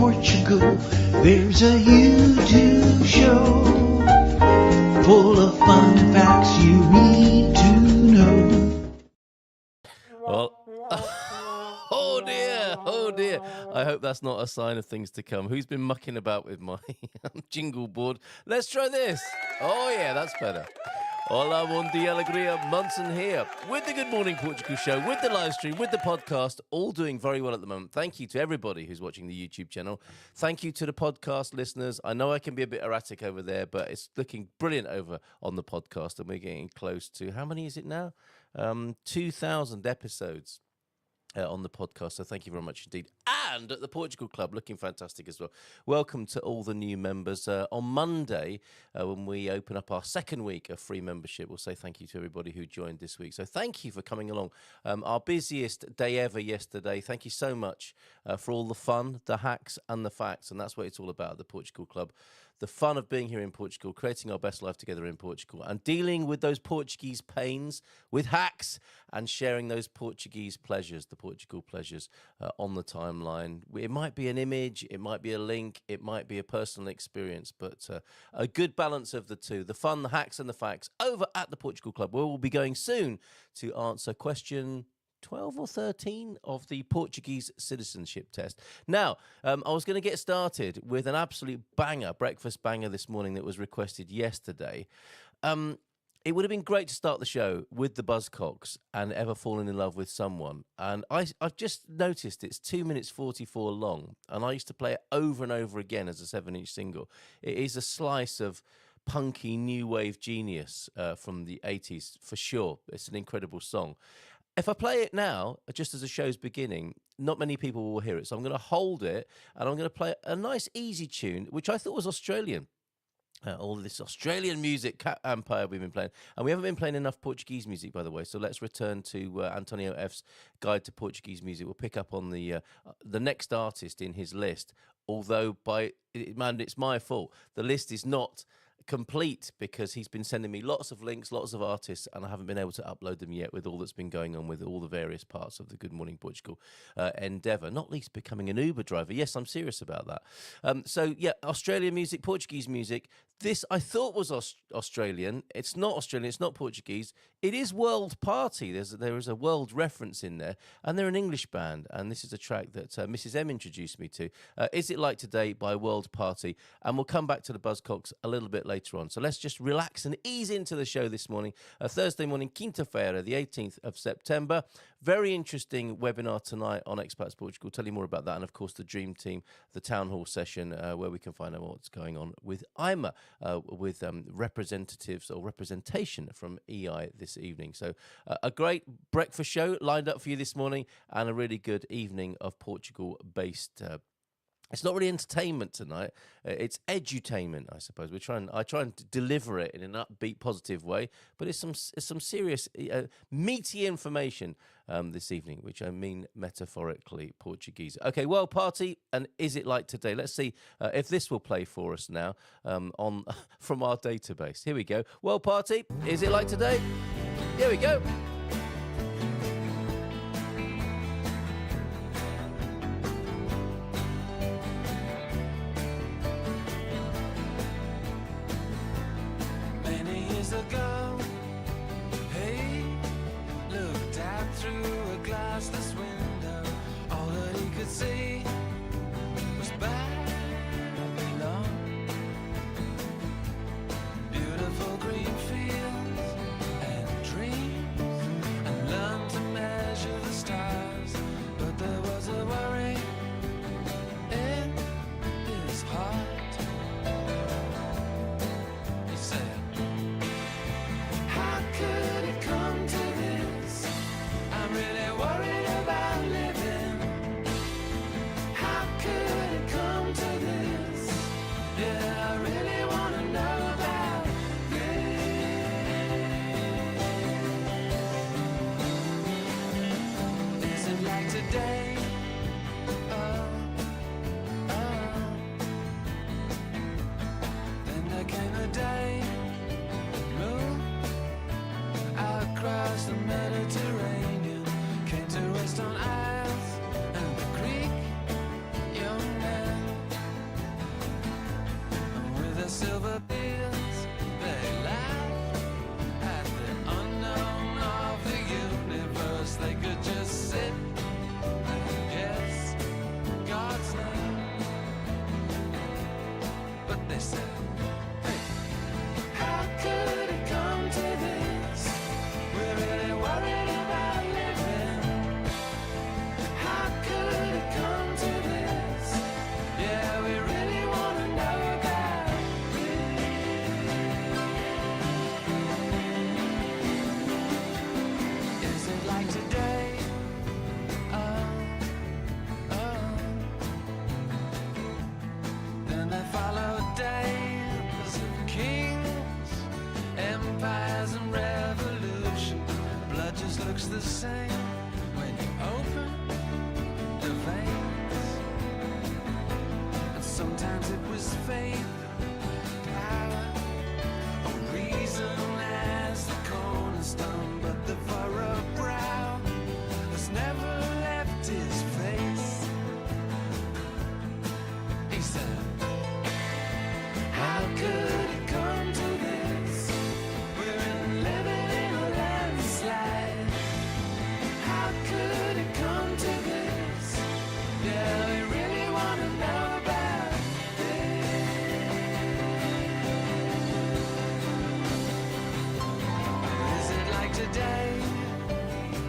Portugal, there's a YouTube show full of fun facts you need to know. Well, oh dear. I hope that's not a sign of things to come. Who's been mucking about with my jingle board? Let's try this. Oh yeah, that's better. Hola, bom dia, alegria. Munson here with the Good Morning Portugal show, with the live stream, with the podcast, all doing very well at the moment. Thank you to everybody who's watching the YouTube channel. Thank you to the podcast listeners. I know I can be a bit erratic over there, but it's looking brilliant over on the podcast, and we're getting close to, how many is it now? 2,000 episodes. On the podcast, so thank you very much indeed. And at the Portugal Club, looking fantastic as well. Welcome to all the new members. On Monday, when we open up our second week of free membership, we'll say thank you to everybody who joined this week. So thank you for coming along. Our busiest day ever yesterday. Thank you so much for all the fun, the hacks and the facts. And that's what it's all about at the Portugal Club. The fun of being here in Portugal, creating our best life together in Portugal, and dealing with those Portuguese pains with hacks and sharing those Portuguese pleasures, the Portugal pleasures on the timeline. It might be an image, it might be a link, it might be a personal experience, but a good balance of the two, the fun, the hacks and the facts, over at the Portugal Club, where we'll be going soon to answer question 12 or 13 of the Portuguese citizenship test. Now, I was going to get started with an absolute banger, breakfast banger this morning that was requested yesterday. It would have been great to start the show with the Buzzcocks and Ever Fallen in Love with Someone. And I've just noticed it's 2 minutes 44 long, and I used to play it over and over again as a 7-inch single. It is a slice of punky new wave genius from the 80s, for sure. It's an incredible song. If I play it now, just as the show's beginning, not many people will hear it. So I'm going to hold it, and I'm going to play a nice, easy tune, which I thought was Australian. All this Australian music, Cat Empire, we've been playing. And we haven't been playing enough Portuguese music, by the way. So let's return to Antonio F's Guide to Portuguese Music. We'll pick up on the next artist in his list. Although, it's my fault. The list is not complete because he's been sending me lots of links, lots of artists, and I haven't been able to upload them yet with all that's been going on with all the various parts of the Good Morning Portugal endeavour, not least becoming an Uber driver. Yes, I'm serious about that. So yeah, Australian music, Portuguese music. This I thought was Australian. It's not Australian, it's not Portuguese. It is World Party. There is a world reference in there, and they're an English band, and this is a track that Mrs. M introduced me to. Is It Like Today by World Party, and we'll come back to the Buzzcocks a little bit later on. So let's just relax and ease into the show this morning. Thursday morning, Quinta-feira, the 18th of September. Very interesting webinar tonight on Expats Portugal. Tell you more about that, and of course the Dream Team, the town hall session where we can find out what's going on with IMA, with representatives or representation from EI this evening. So a great breakfast show lined up for you this morning, and a really good evening of Portugal-based it's not really entertainment tonight. It's edutainment, I suppose. I try and deliver it in an upbeat, positive way, but it's some serious, meaty information this evening, which I mean metaphorically Portuguese. Okay, World Party, and Is It Like Today? Let's see if this will play for us now from our database. Here we go. World Party, Is It Like Today? Here we go. Ago, hey, looked out through a glassless window. All that he could see was Babylon. Beautiful green fields and dreams, and learned to measure the stars. But there was a worry in his heart. He said, could it come to this? I'm really worried about living. How could it come to this? Yeah, I really want to know about this. Is it like today? Then there came a day, moon across the Mediterranean, came to rest on isles, and the Greek young man Sometimes it was faith, power, or reason as the cornerstone, but the furrowed brow has never left his face. He said, how could it come to this? We're living in a landslide. How could it come to this? Yeah, we really want to know about this. Is it like today?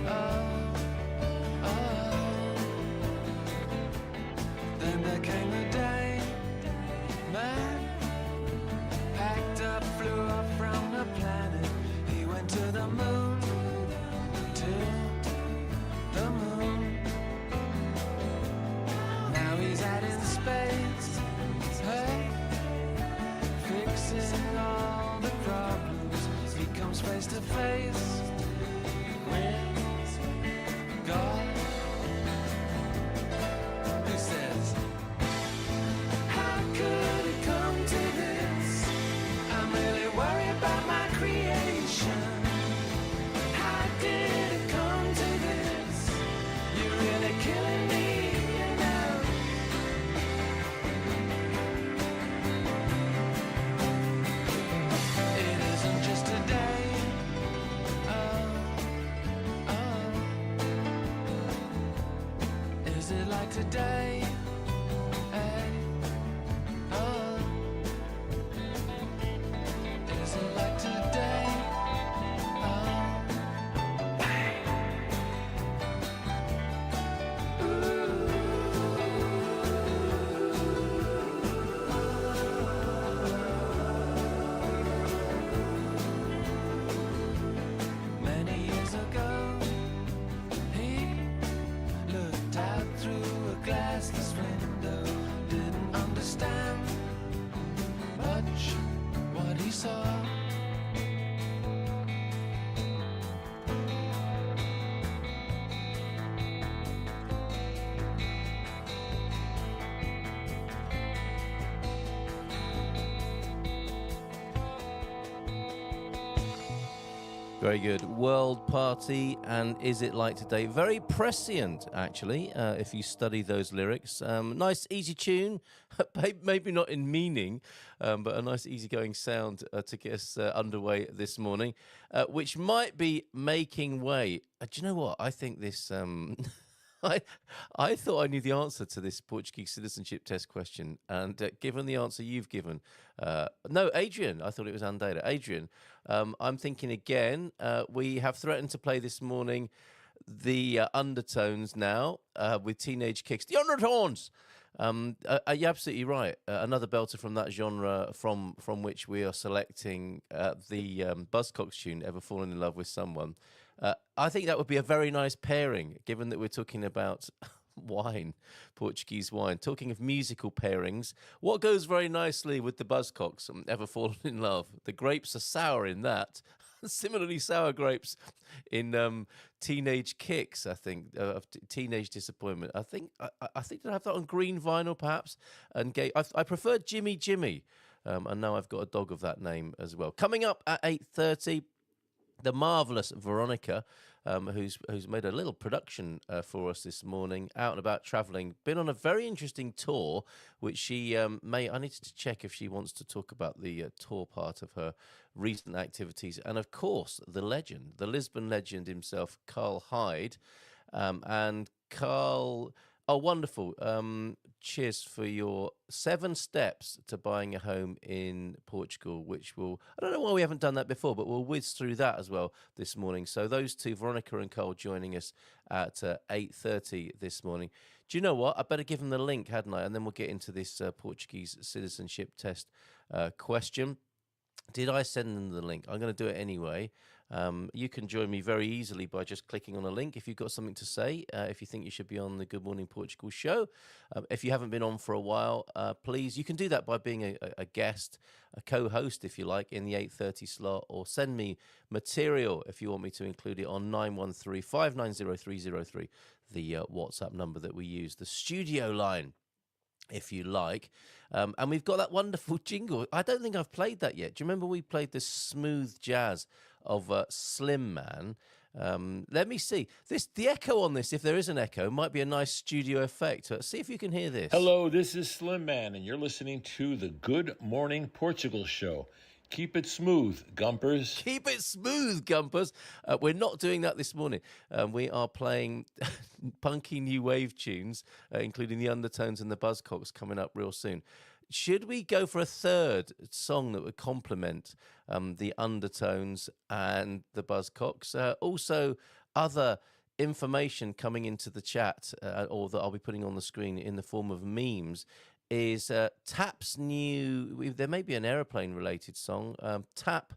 Oh, oh. Then there came the day, man packed up, flew up from the planet. He went to the moon, to the moon. Now he's out in space, hey, fixing all the problems. He comes face to face with God, who says, how could it come to this? I'm really worried about my creation. How did it come to this? You're really killing me, you know. It isn't just a day. Oh, oh. Is it like today? Hey, oh. Is it like today? Oh. Many years ago, he looked out through a glassless window. Didn't understand much what he saw. Very good. World Party and Is It Like Today? Very prescient, actually, if you study those lyrics. Nice, easy tune, maybe not in meaning, but a nice, easygoing sound to get us underway this morning, which might be making way. Do you know what? I think this... I thought I knew the answer to this Portuguese citizenship test question, and given the answer you've given, no, Adrian, I thought it was Andeira. Adrian, I'm thinking again, we have threatened to play this morning the undertones now with Teenage Kicks. The undertones! You're absolutely right. Another belter from that genre from which we are selecting the Buzzcocks tune, Ever Fallen in Love with Someone. I think that would be a very nice pairing, given that we're talking about wine, Portuguese wine. Talking of musical pairings, what goes very nicely with the Buzzcocks, Ever Fallen in Love? The grapes are sour in that. Similarly sour grapes in Teenage Kicks, I think, of Teenage Disappointment. I think I have that on green vinyl, perhaps. And I prefer Jimmy Jimmy, and now I've got a dog of that name as well. Coming up at 8:30. The marvellous Veronica, who's made a little production for us this morning, out and about travelling, been on a very interesting tour, which she may... I need to check if she wants to talk about the tour part of her recent activities. And, of course, the legend, the Lisbon legend himself, Carl Hyde. And Carl... Oh, wonderful. Cheers for your 7 steps to buying a home in Portugal, which will... I don't know why we haven't done that before, but we'll whiz through that as well this morning. So those two, Veronica and Carl, joining us at 8:30 this morning. Do you know what? I better give them the link, hadn't I? And then we'll get into this Portuguese citizenship test question. Did I send them the link? I'm going to do it anyway. You can join me very easily by just clicking on a link if you've got something to say, if you think you should be on the Good Morning Portugal show. If you haven't been on for a while, please, you can do that by being a guest, a co-host, if you like, in the 8:30 slot, or send me material if you want me to include it on 913 590 303, the WhatsApp number that we use, the studio line. if you like. And we've got that wonderful jingle. I don't think I've played that yet. Do you remember we played the smooth jazz of Slim Man? Let me see. The echo on this, if there is an echo, might be a nice studio effect. See if you can hear this. Hello, this is Slim Man, and you're listening to the Good Morning Portugal show. Keep it smooth, Gumpers. Keep it smooth, Gumpers. We're not doing that this morning. We are playing punky new wave tunes, including the Undertones and the Buzzcocks coming up real soon. Should we go for a third song that would complement the Undertones and the Buzzcocks? Also, other information coming into the chat, or that I'll be putting on the screen in the form of memes, is TAP's new, there may be an aeroplane-related song. TAP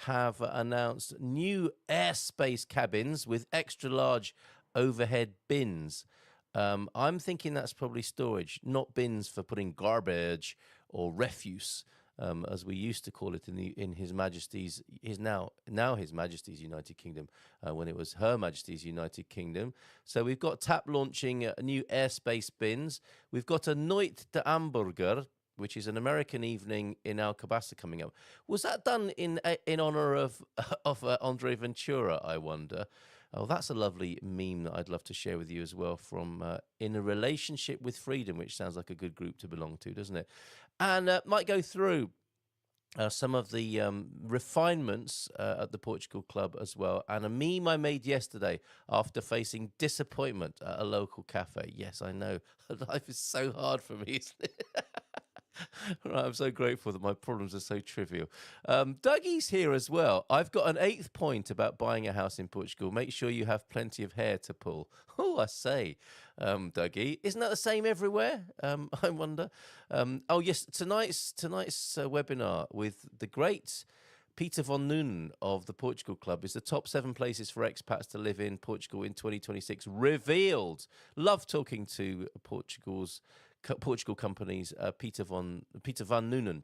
have announced new airspace cabins with extra-large overhead bins. I'm thinking that's probably storage, not bins for putting garbage or refuse, as we used to call it in His Majesty's, now His Majesty's United Kingdom, when it was Her Majesty's United Kingdom. So we've got TAP launching new airspace bins. We've got a Noit de Hamburger, which is an American evening in Alcobaça coming up. Was that done in honor of Andre Ventura, I wonder? Oh, that's a lovely meme that I'd love to share with you as well from In a Relationship with Freedom, which sounds like a good group to belong to, doesn't it? And might go through some of the refinements at the Portugal Club as well. And a meme I made yesterday after facing disappointment at a local cafe. Yes, I know. Life is so hard for me, isn't it? Right, I'm so grateful that my problems are so trivial. Dougie's here as well. I've got an 8th point about buying a house in Portugal. Make sure you have plenty of hair to pull. Oh, I say, Dougie, isn't that the same everywhere? I wonder. Oh yes, tonight's webinar with the great Peter von Noonen of the Portugal Club is the top 7 places for expats to live in Portugal in 2026 revealed. Love talking to Portugal companies, Peter van Noonen.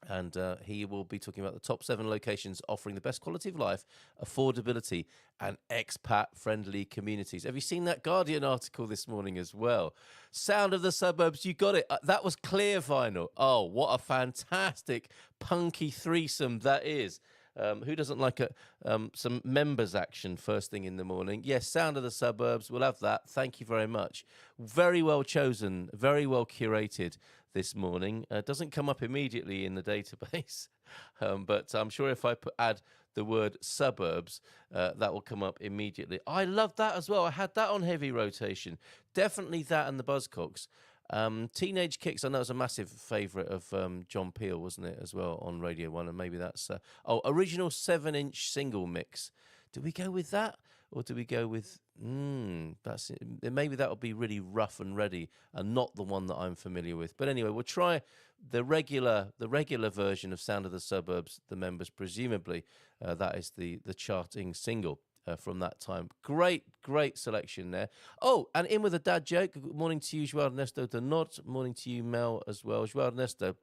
And he will be talking about the top 7 locations offering the best quality of life, affordability, and expat-friendly communities. Have you seen that Guardian article this morning as well? Sound of the Suburbs, you got it. That was clear vinyl. Oh, what a fantastic punky threesome that is. Who doesn't like some members action first thing in the morning? Yes, Sound of the Suburbs. We'll have that. Thank you very much. Very well chosen, very well curated this morning. Doesn't come up immediately in the database, but I'm sure if I add the word suburbs, that will come up immediately. I love that as well. I had that on heavy rotation. Definitely that and the Buzzcocks. Teenage Kicks, I know it's a massive favourite of John Peel, wasn't it, as well, on Radio 1, and maybe that's... original 7-inch single mix. Do we go with that? Or do we go with... that's it. Maybe that'll be really rough and ready and not the one that I'm familiar with. But anyway, we'll try the regular version of Sound of the Suburbs, the members, presumably. That is the charting single. From that time. Great selection there. Oh, and in with a dad joke. Good morning to you, João Ernesto de Norte. Morning to you, Mel, as well. João Ernesto,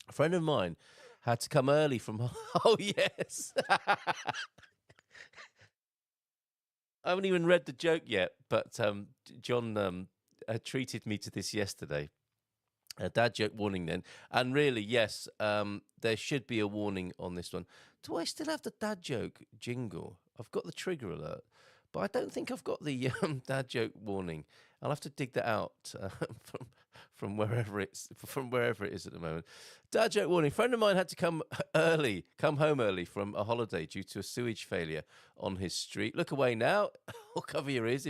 a friend of mine, had to come early from... Oh, yes. I haven't even read the joke yet, but John treated me to this yesterday. A dad joke warning then. And really, yes, there should be a warning on this one. Do I still have the dad joke jingle? I've got the trigger alert, but I don't think I've got the dad joke warning. I'll have to dig that out from wherever it is at the moment. Dad joke warning. A friend of mine had to come home early from a holiday due to a sewage failure on his street. Look away now, or cover your ears.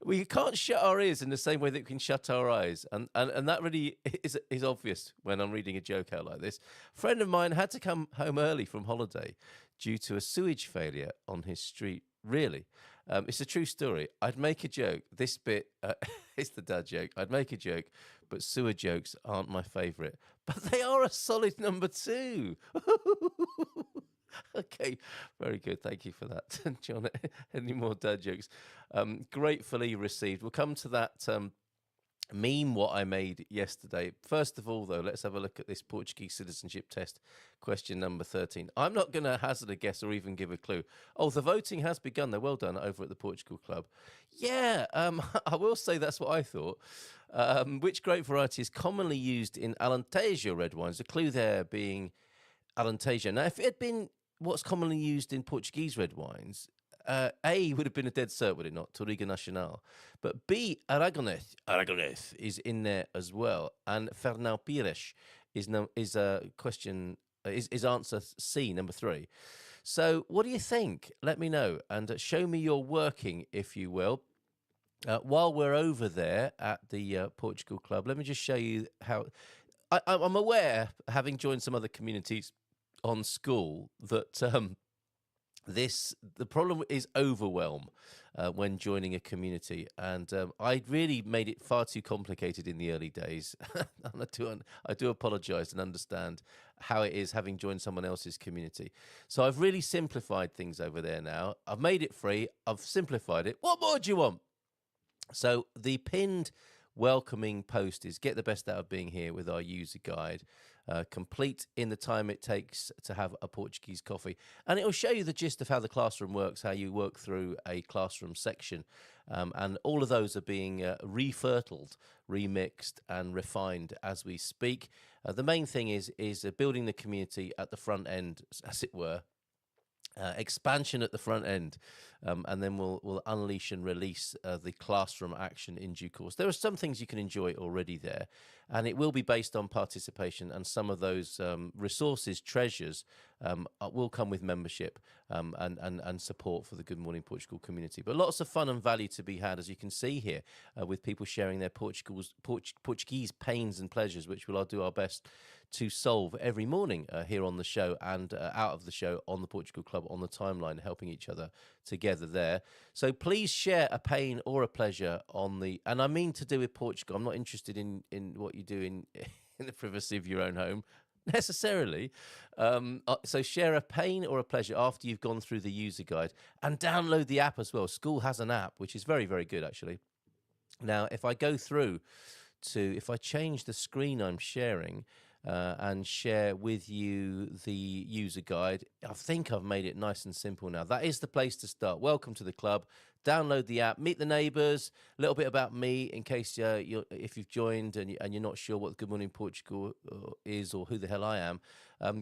We can't shut our ears in the same way that we can shut our eyes, and that really is obvious when I'm reading a joke out like this. A friend of mine had to come home early from holiday due to a sewage failure on his street. Really? It's a true story. I'd make a joke. This bit is the dad joke. I'd make a joke, but sewer jokes aren't my favourite. But they are a solid number 2. Okay, very good. Thank you for that, John. Any more dad jokes? Gratefully received. We'll come to that meme what I made yesterday. First of all, though, let's have a look at this Portuguese citizenship test, question number 13. I'm not going to hazard a guess or even give a clue. Oh, the voting has begun, though. Well done over at the Portugal Club. Yeah, I will say that's what I thought. Which grape variety is commonly used in Alentejo red wines? The clue there being Alentejo. Now, if it had been what's commonly used in Portuguese red wines, A would have been a dead cert, would it not? Touriga Nacional. But B, Aragonés is in there as well. And Fernão Pires is a question, is answer C, number 3. So what do you think? Let me know and show me your working, if you will. While we're over there at the Portugal Club, let me just show you how... I'm aware, having joined some other communities on school, that the problem is overwhelm when joining a community, and I really made it far too complicated in the early days. And I do apologise and understand how it is having joined someone else's community. So I've really simplified things over there now. I've made it free. I've simplified it. What more do you want? So the pinned welcoming post is get the best out of being here with our user guide, complete in the time it takes to have a Portuguese coffee. And it will show you the gist of how the classroom works, how you work through a classroom section. And all of those are being refertiled, remixed and refined as we speak. The main thing is building the community at the front end, as it were. Expansion at the front end, and then we'll unleash and release the classroom action in due course. There are some things you can enjoy already there, and it will be based on participation, and some of those resources, treasures, will come with membership and support for the Good Morning Portugal community. But lots of fun and value to be had, as you can see here, with people sharing their Portuguese pains and pleasures, which we'll do our best to solve every morning here on the show and out of the show on the Portugal Club on the timeline, helping each other together there. So please share a pain or a pleasure on the, and I mean to do with Portugal. I'm not interested in what you do in the privacy of your own home necessarily. So share a pain or a pleasure after you've gone through the user guide, and download the app as well. School has an app, which is very, very good actually. Now, if I go through to, if I change the screen I'm sharing, and share with you the user guide. I think I've made it nice and simple now. That is the place to start. Welcome to the club. Download the app, meet the neighbours, a little bit about me in case if you've joined and you're not sure what Good Morning Portugal is or who the hell I am.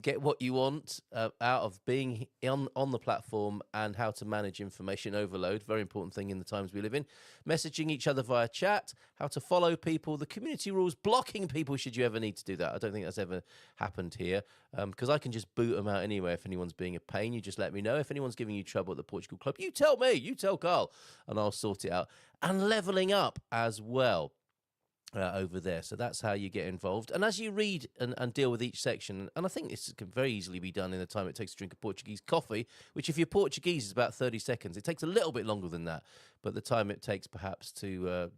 Get what you want out of being on the platform, and how to manage information overload. Very important thing in the times we live in. Messaging each other via chat, how to follow people, the community rules, blocking people should you ever need to do that. I don't think that's ever happened here, because I can just boot them out anyway if anyone's being a pain. You just let me know. If anyone's giving you trouble at the Portugal Club, you tell me, you tell Carl, and I'll sort it out. And leveling up as well. Over there. So that's how you get involved. And as you read and deal with each section, and I think this can very easily be done in the time it takes to drink a Portuguese coffee, which if you're Portuguese is about 30 seconds. It takes a little bit longer than that, but the time it takes perhaps to,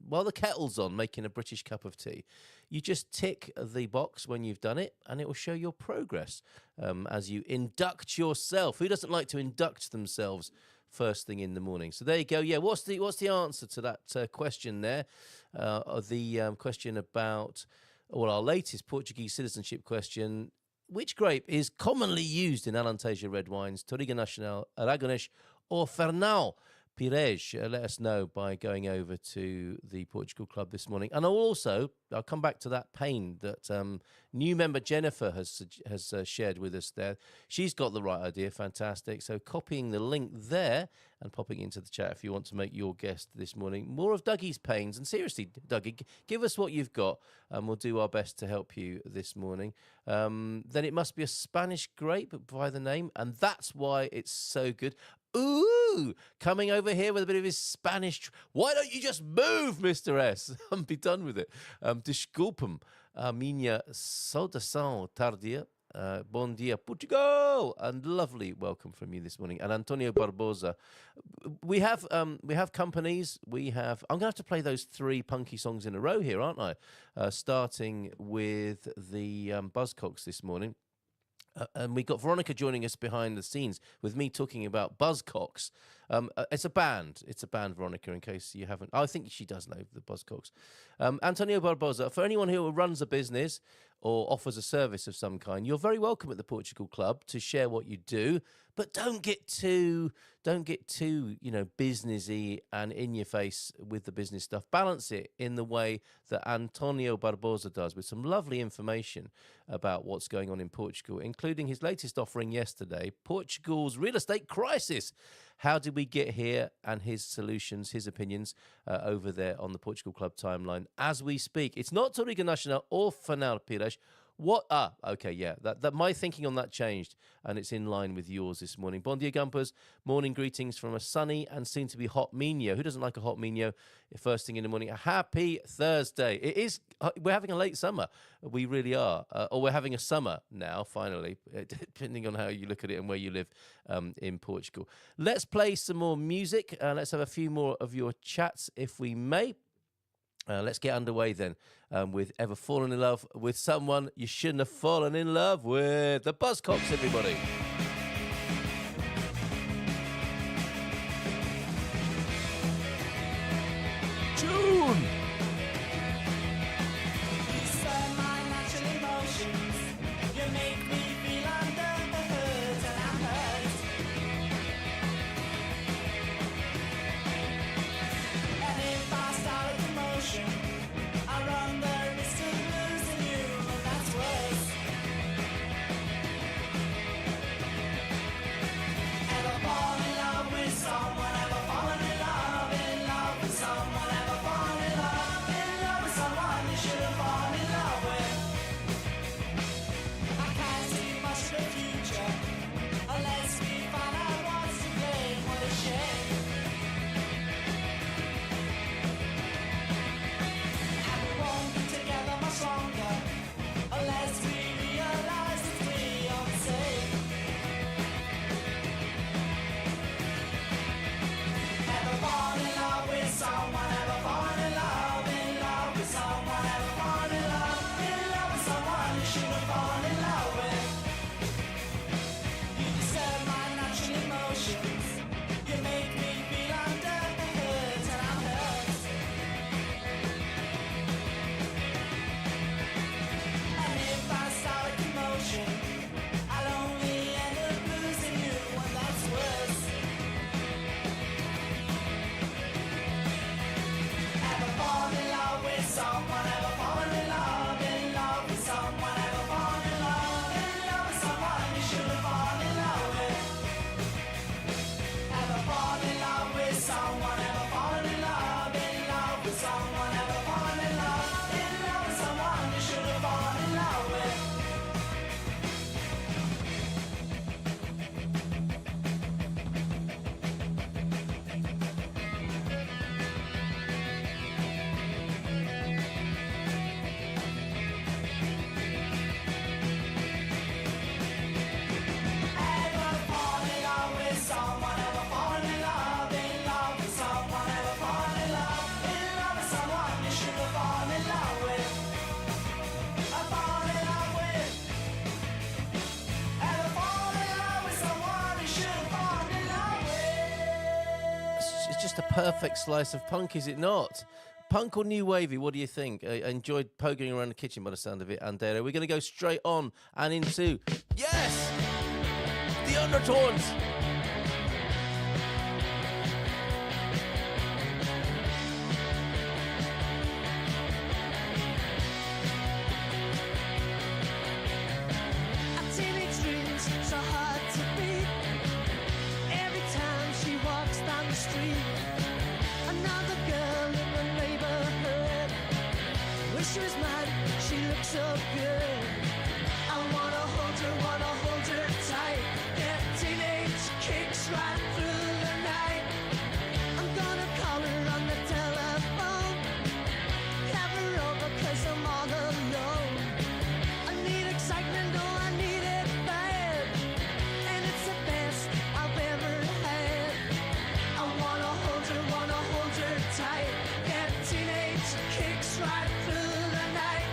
while the kettle's on, making a British cup of tea, you just tick the box when you've done it, and it will show your progress as you induct yourself. Who doesn't like to induct themselves first thing in the morning? So there you go. Yeah, what's the answer to that question there? The question about, well, our latest Portuguese citizenship question: which grape is commonly used in Alentejo red wines, Touriga Nacional, Aragonés, or Fernão Pires? Let us know by going over to the Portugal Club this morning. And I'll come back to that pain that new member Jennifer has shared with us there. She's got the right idea. Fantastic. So copying the link there and popping into the chat if you want to make your guest this morning. More of Dougie's pains. And seriously, Dougie, give us what you've got, and we'll do our best to help you this morning. Then it must be a Spanish grape by the name, and that's why it's so good. Ooh, coming over here with a bit of his Spanish. Why don't you just move, Mr. S, and be done with it? Desculpem, a minha saudação tardia. Bom dia, Portugal, and lovely welcome from you this morning. And Antonio Barbosa. We have companies. I'm going to have to play those 3 punky songs in a row here, aren't I? Starting with the Buzzcocks this morning. And we got Veronica joining us behind the scenes with me talking about Buzzcocks It's a band. It's a band, Veronica, in case you haven't. I think she does know the Buzzcocks. Antonio Barbosa, for anyone who runs a business or offers a service of some kind, you're very welcome at the Portugal Club to share what you do, but don't get too businessy and in your face with the business stuff. Balance it in the way that Antonio Barbosa does, with some lovely information about what's going on in Portugal, including his latest offering yesterday, Portugal's real estate crisis. How did we get here? And his solutions, his opinions over there on the Portugal Club timeline as we speak. It's not Toriga Nacional or Fanal Pires. What? Okay, yeah. That my thinking on that changed, and it's in line with yours this morning. Bon dia, Gumpers. Morning greetings from a sunny and soon-to-be hot Minho. Who doesn't like a hot Minho? First thing in the morning. A happy Thursday. It is. We're having a late summer. We really are. Or we're having a summer now, finally, depending on how you look at it and where you live in Portugal. Let's play some more music. Let's have a few more of your chats, if we may. Let's get underway then with Ever Fallen in Love with Someone You Shouldn't Have Fallen in Love with. The Buzzcocks, everybody. June! You stir my natural emotions. You make me feel under the hood, and I'm hurt. And if I start a commotion, I run the risk of losing you, and that's worse. Ever fall in love with someone? Ever fallen in love with someone? Ever fall in love with someone you should have fallen in love with? I can't see much of the future unless we find out what's to blame. What a shame. And we won't be together much longer unless we realize that we are the same. Ever fall in love with someone? Ever fall in love with someone? Ever fall in love with someone you should have fallen in love with? You disturb my natural emotions. You make me feel under the hood, and I'm hurt. And if I start a commotion, I'll only end up losing you, and that's worse. Ever fall in love with someone? Ever fall in love with someone? Ever fall in love with someone you should have fallen in love with? Ever fall in love with someone? Ever fall in love with someone? Ever fall in love with someone you should have fallen in love with? Ever fall in love with someone? Ever fall in love with someone? Ever fall in love with someone you should have fallen in love with? I fall in love with. Ever fall in love with someone you should have fallen in love with? It's just a perfect slice of punk, is it not? Punk or new wavy? What do you think? I enjoyed poking around the kitchen by the sound of it. And we're going to go straight on and into, yes, the undertones. A teenage dream's so hard to beat. Every time she walks down the street, another girl in the neighborhood. Wish she was mine, she looks so good. I wanna hold her tight. That teenage kicks right through the night. I'm gonna call her on the telephone. Have her over 'cause I'm all alone. I need excitement, oh I need it bad. And it's the best I've ever had. I wanna hold her tight. That teenage kicks right through the night.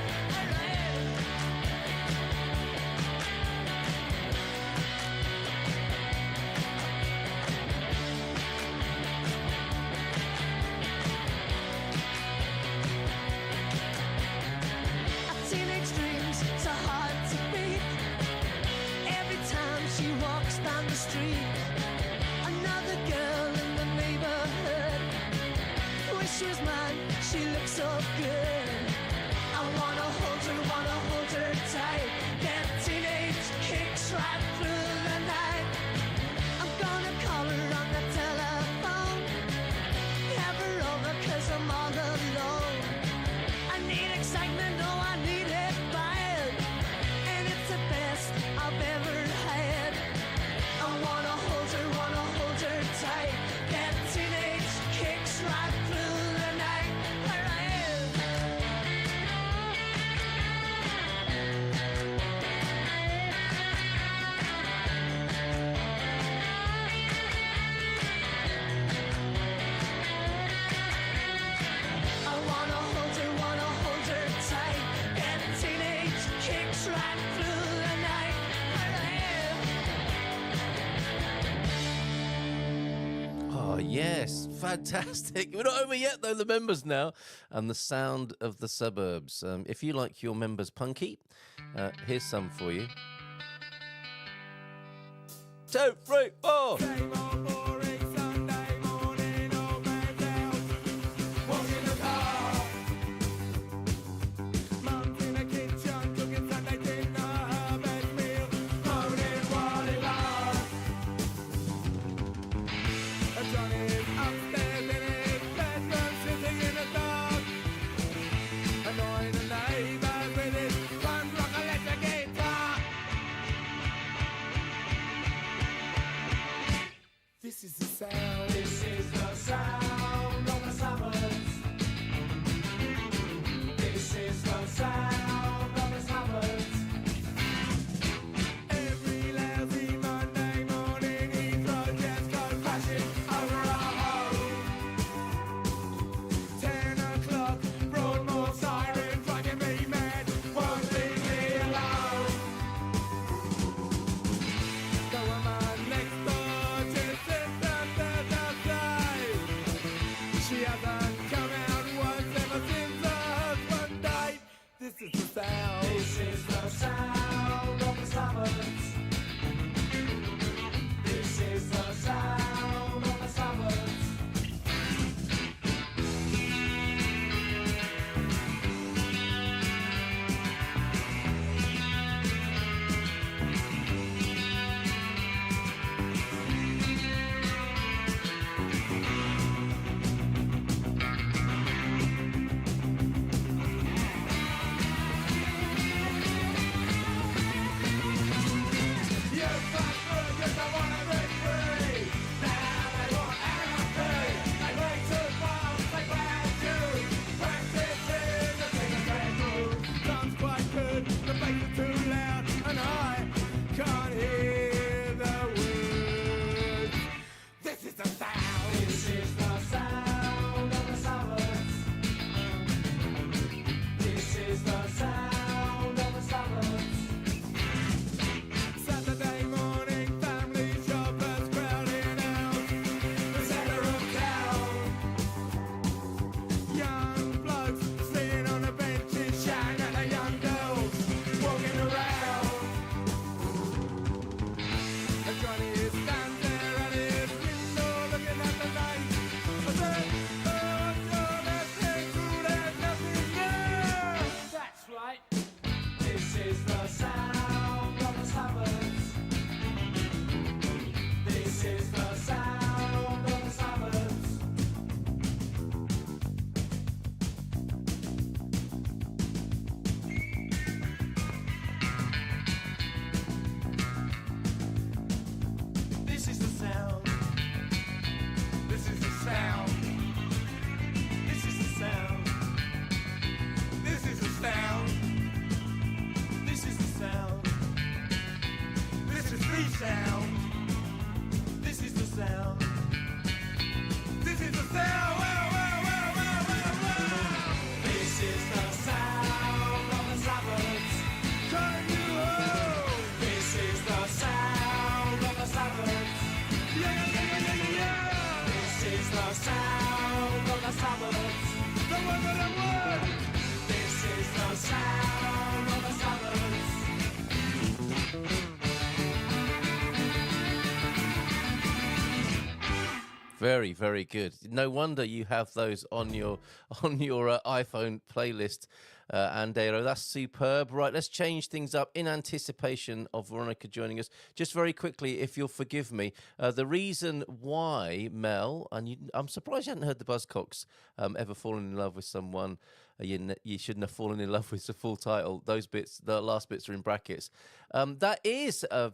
down the street. Another girl in the neighborhood. Wish she was mine, she looks so good. I wanna hold her tight. That teenage kicks right through the night. I'm gonna call her on the telephone. Have her over 'cause I'm all alone. I need excitement, no, I need it bad. And it's the best I've ever had. I wanna hold her tight. That teenage kicks right through the night. Where I am. I wanna hold her tight. That teenage kicks right through the night. Where I am. Oh, yes. Fantastic. We're not over yet, though. The members now. And the sound of the suburbs. If you like your members punky, here's some for you. 2, 3, 4. Same old boring Sunday morning, old man's out. Walk in the park. Mum's in the kitchen, cooking Sunday dinner, her best meal, moaning while he laughs. Johnny's upstairs in his bedroom, sitting in the dark, annoying the neighbours with his fun rock electric guitar. This is Very, very good. No wonder you have those on your iPhone playlist, Andero. That's superb. Right, let's change things up in anticipation of Veronica joining us. Just very quickly, if you'll forgive me, the reason why Mel, and I'm surprised you hadn't heard the Buzzcocks ever fallen in love with someone. You shouldn't have fallen in love with the full title. Those bits, the last bits are in brackets. That is a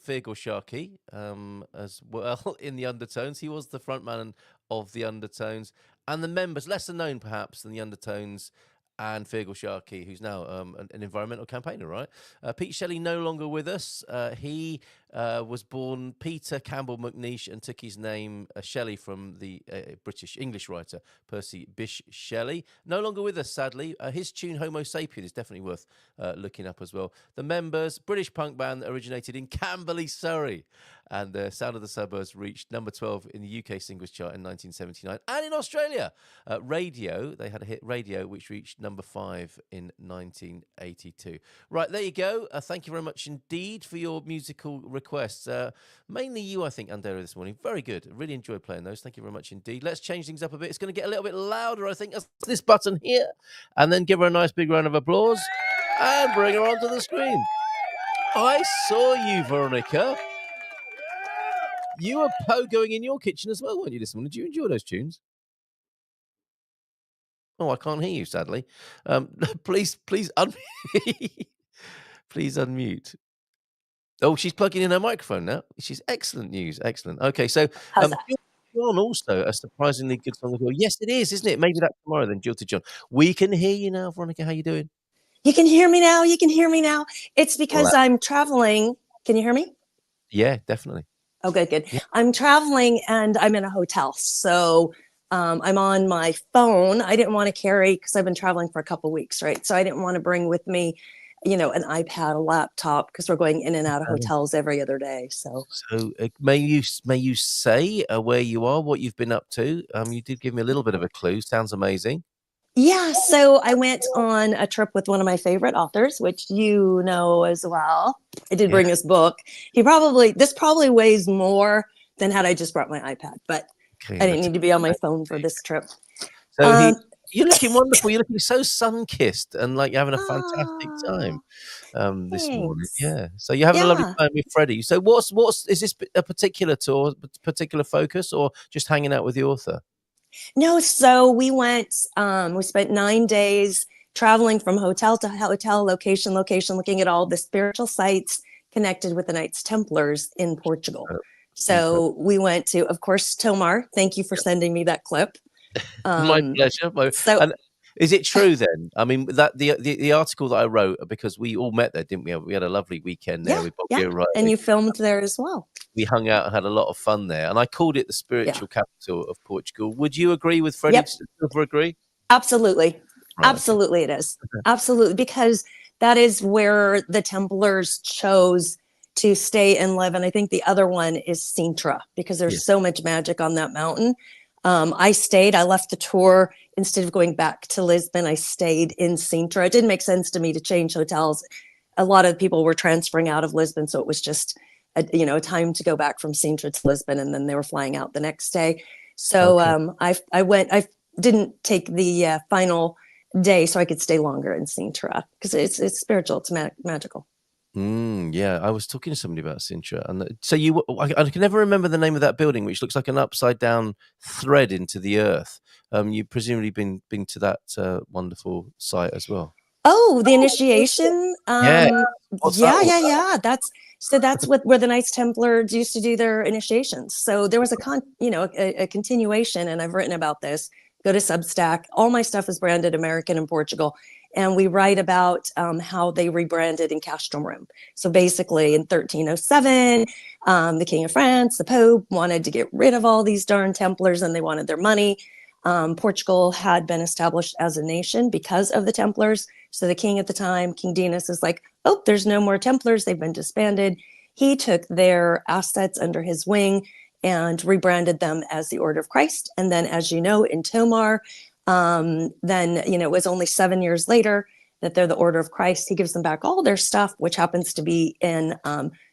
Feargal Sharkey as well in the Undertones. He was the frontman of the Undertones, and the members, lesser known perhaps than the Undertones and Feargal Sharkey, who's now an environmental campaigner, right? Pete Shelley no longer with us. He was born Peter Campbell McNeish and took his name Shelley from the British English writer Percy Bysshe Shelley. No longer with us, sadly. His tune Homo Sapien is definitely worth looking up as well. The members, British punk band that originated in Camberley, Surrey, and the Sound of the Suburbs reached number 12 in the UK singles chart in 1979. And in Australia, Radio, they had a hit Radio, which reached number 5 in 1982. Right, there you go. Thank you very much indeed for your musical requests. Mainly you, I think, Andera, this morning. Very good. Really enjoyed playing those. Thank you very much indeed. Let's change things up a bit. It's going to get a little bit louder, I think. That's this button here. And then give her a nice big round of applause and bring her onto the screen. I saw you, Veronica. You were pogoing in your kitchen as well, weren't you, this morning? Did you enjoy those tunes? Oh, I can't hear you, sadly. Please unmute. Please unmute. Oh, she's plugging in her microphone now. She's excellent news. Excellent. Okay, so John also a surprisingly good song as well. Yes, it is, isn't it? Maybe that's tomorrow then, Jilted John. We can hear you now, Veronica. How you doing? You can hear me now. You can hear me now. It's because I'm traveling. Can you hear me? Yeah, definitely. Oh, good. Yeah. I'm traveling and I'm in a hotel. So I'm on my phone. I didn't want to carry, because I've been traveling for a couple of weeks, right? So I didn't want to bring with me, an iPad, a laptop, because we're going in and out of hotels every other day. So may you say where you are, what you've been up to? You did give me a little bit of a clue. Sounds amazing. Yeah, so I went on a trip with one of my favorite authors, which you know as well. I did bring this book. This probably weighs more than had I just brought my iPad, but I didn't need to be on my phone for this trip. So you're looking wonderful. You're looking so sun-kissed and like you're having a fantastic time this morning. Yeah. So you're having a lovely time with Freddie. So is this a particular tour, particular focus, or just hanging out with the author? No, so we went, we spent 9 days traveling from hotel to hotel, location, looking at all the spiritual sites connected with the Knights Templars in Portugal. So we went to, of course, Tomar. Thank you for sending me that clip. My pleasure. And is it true then? I mean, that the article that I wrote, because we all met there, didn't we? We had a lovely weekend there. And you filmed there as well. We hung out and had a lot of fun there. And I called it the spiritual capital of Portugal. Would you agree with Freddie? Yep. Agree? Absolutely. Right. Absolutely it is. Absolutely. Because that is where the Templars chose to stay and live. And I think the other one is Sintra, because there's so much magic on that mountain. I left the tour. Instead of going back to Lisbon, I stayed in Sintra. It didn't make sense to me to change hotels. A lot of people were transferring out of Lisbon, so it was just a time to go back from Sintra to Lisbon, and then they were flying out the next day. So I didn't take the final day so I could stay longer in Sintra, because it's spiritual, it's magical. Yeah, I was talking to somebody about Sintra, and so I can never remember the name of that building, which looks like an upside down thread into the earth. You presumably been to that wonderful site as well. Oh, the initiation. Yeah. That's where the Knights Templars used to do their initiations. So there was a continuation, and I've written about this. Go to Substack. All my stuff is branded American in Portugal. And we write about how they rebranded in Castrum Rome. So basically in 1307, the King of France, the Pope, wanted to get rid of all these darn Templars, and they wanted their money. Portugal had been established as a nation because of the Templars. So the king at the time, King Dinas, is like, oh, there's no more Templars. They've been disbanded. He took their assets under his wing and rebranded them as the Order of Christ. And then, as you know, in Tomar, it was only 7 years later that they're the Order of Christ. He gives them back all their stuff, which happens to be in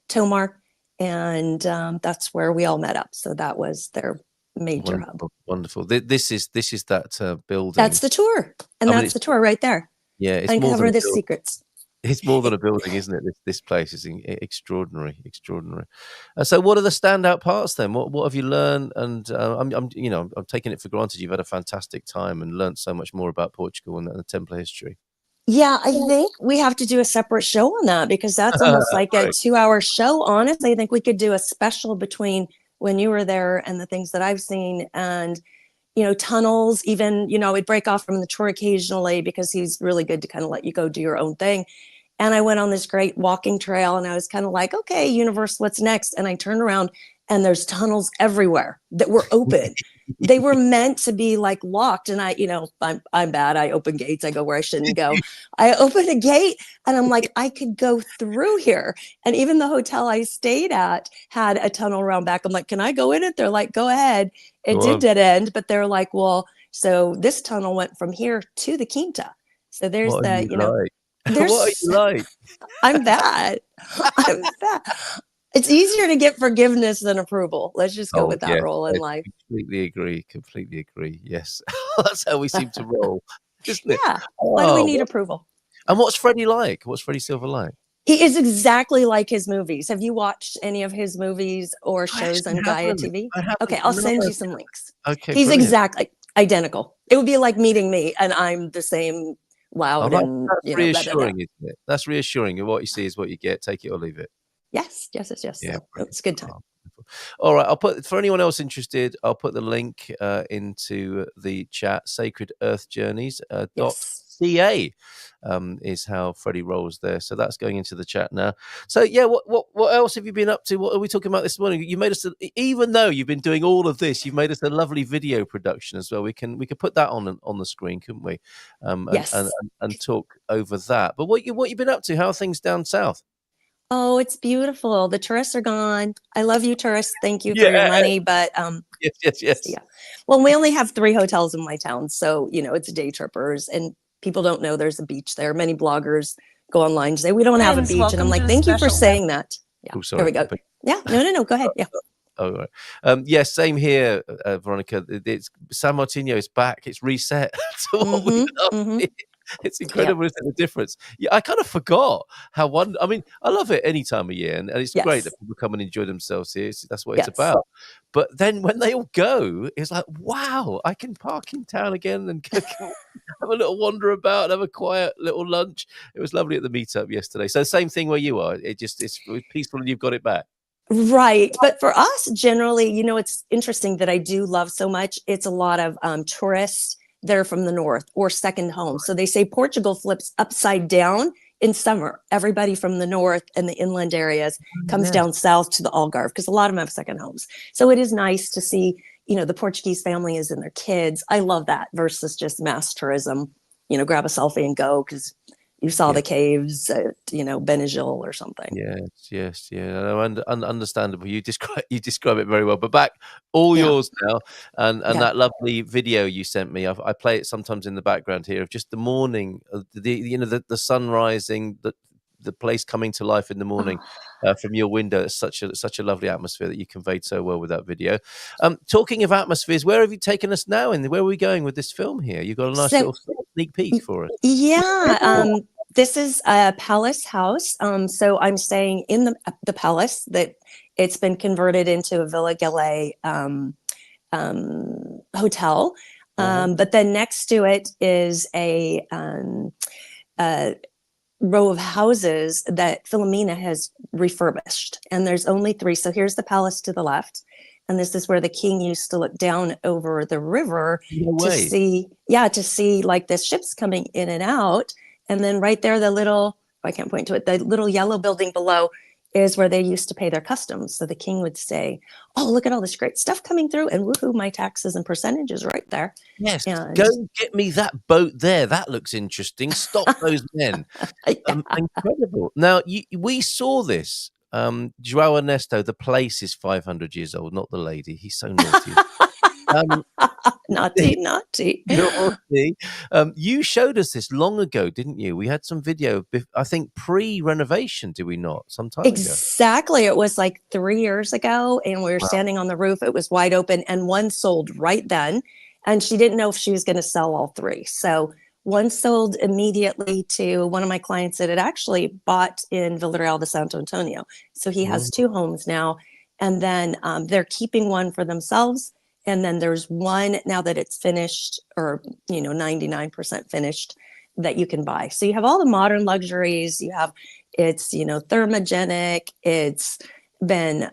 Tomar. And that's where we all met up. So that was their major hub. Wonderful, wonderful. This is that building. That's the tour. And I mean, that's the tour right there. yeah, it's more than Uncover a the building. secrets. It's more than a building, isn't it? This place is extraordinary, extraordinary. So, what are the standout parts then? What have you learned? And I'm taking it for granted you've had a fantastic time and learned so much more about Portugal and the Templar history. Yeah, I think we have to do a separate show on that because that's almost like a 2-hour show. Honestly, I think we could do a special between when you were there and the things that I've seen, and tunnels. Even we'd break off from the tour occasionally because he's really good to kind of let you go do your own thing. And I went on this great walking trail, and I was kind of like, okay, universe, what's next? And I turned around, and there's tunnels everywhere that were open. They were meant to be like locked. And I'm bad. I open gates. I go where I shouldn't go. I opened a gate, and I'm like, I could go through here. And even the hotel I stayed at had a tunnel around back. I'm like, can I go in it? They're like, go ahead. It did dead end, but they're like, well, so this tunnel went from here to the Quinta. So there's What are the, you like? there's, What are you like? I'm bad. I'm bad. It's easier to get forgiveness than approval. Let's just go with that role in life. Completely agree. Yes. That's how we seem to roll, isn't it? Yeah. Why do we need approval? And what's Freddie like? What's Freddie Silver like? He is exactly like his movies. Have you watched any of his movies or shows on Gaia TV? Okay, I'll send you some links. Okay. He's exactly identical. It would be like meeting me, and I'm the same loud and that's reassuring, isn't it? That's reassuring. What you see is what you get. Take it or leave it. Yes. Yeah, So it's a good time. All right, I'll put, for anyone else interested, I'll put the link into the chat. Sacred Earth Journeys .ca is how Freddie rolls there. So that's going into the chat now. So yeah, what else have you been up to? What are we talking about this morning? You made us, even though you've been doing all of this, you've made us a lovely video production as well. We could put that on the screen, couldn't we? Yes. And talk over that. But what you been up to? How are things down south? Oh, it's beautiful. The tourists are gone. I love you, tourists. Thank you for your money. But yes. Yeah. Well, we only have 3 hotels in my town, so it's day trippers, and people don't know there's a beach there. Many bloggers go online and say we don't have a beach, and I'm like, thank you for saying that. Yeah. Oh, sorry. Here we go. Yeah. No. Go ahead. Yeah. Oh, right. Yeah, same here, Veronica. It's San Martino is back. It's reset to what we love. It's incredible, isn't it, the difference? Yeah, I kind of forgot how I mean, I love it any time of year, and it's great that people come and enjoy themselves here. That's what it's about. But then when they all go, it's like, wow, I can park in town again and have a little wander about, have a quiet little lunch. It was lovely at the meetup yesterday. So same thing where you are. It's peaceful and you've got it back. Right. But for us, generally, it's interesting that I do love so much. It's a lot of tourists. They're from the north or second home. So they say Portugal flips upside down in summer. Everybody from the north and the inland areas comes down south to the Algarve because a lot of them have second homes. So it is nice to see, the Portuguese families and their kids. I love that versus just mass tourism, grab a selfie and go because you saw the caves at, Benagil or something. Yes. No, understandable. You describe it very well. But back, all yours now, and that lovely video you sent me. I play it sometimes in the background here of just the morning, the sun rising, the place coming to life in the morning from your window. It's such a lovely atmosphere that you conveyed so well with that video. Talking of atmospheres, where have you taken us now, and where are we going with this film here? You've got a nice little sneak peek for us. Yeah. This is a palace house. So I'm staying in the palace that it's been converted into a Villa Gallet hotel. But then next to it is a row of houses that Philomena has refurbished. And there's only 3. So here's the palace to the left. And this is where the king used to look down over the river to see like the ships coming in and out. And then right there, the little yellow building below is where they used to pay their customs. So the king would say, oh, look at all this great stuff coming through, and woohoo, my taxes and percentages right there. Yes, go get me that boat there. That looks interesting. Stop those men. Incredible. Now, we saw this. João Ernesto, the place is 500 years old, not the lady. He's so naughty. Naughty, naughty. Naughty. You showed us this long ago, didn't you? We had some video, I think pre-renovation, did we not? Some time ago. Exactly. It was like 3 years ago, and we were Wow. standing on the roof. It was wide open, and one sold right then. And she didn't know if she was going to sell all three. So one sold immediately to one of my clients that had actually bought in Villarreal de Santo Antonio. So he has 2 homes now. And then they're keeping one for themselves. And then there's one now that it's finished, or 99% finished, that you can buy. So you have all the modern luxuries. You have it's thermogenic. It's been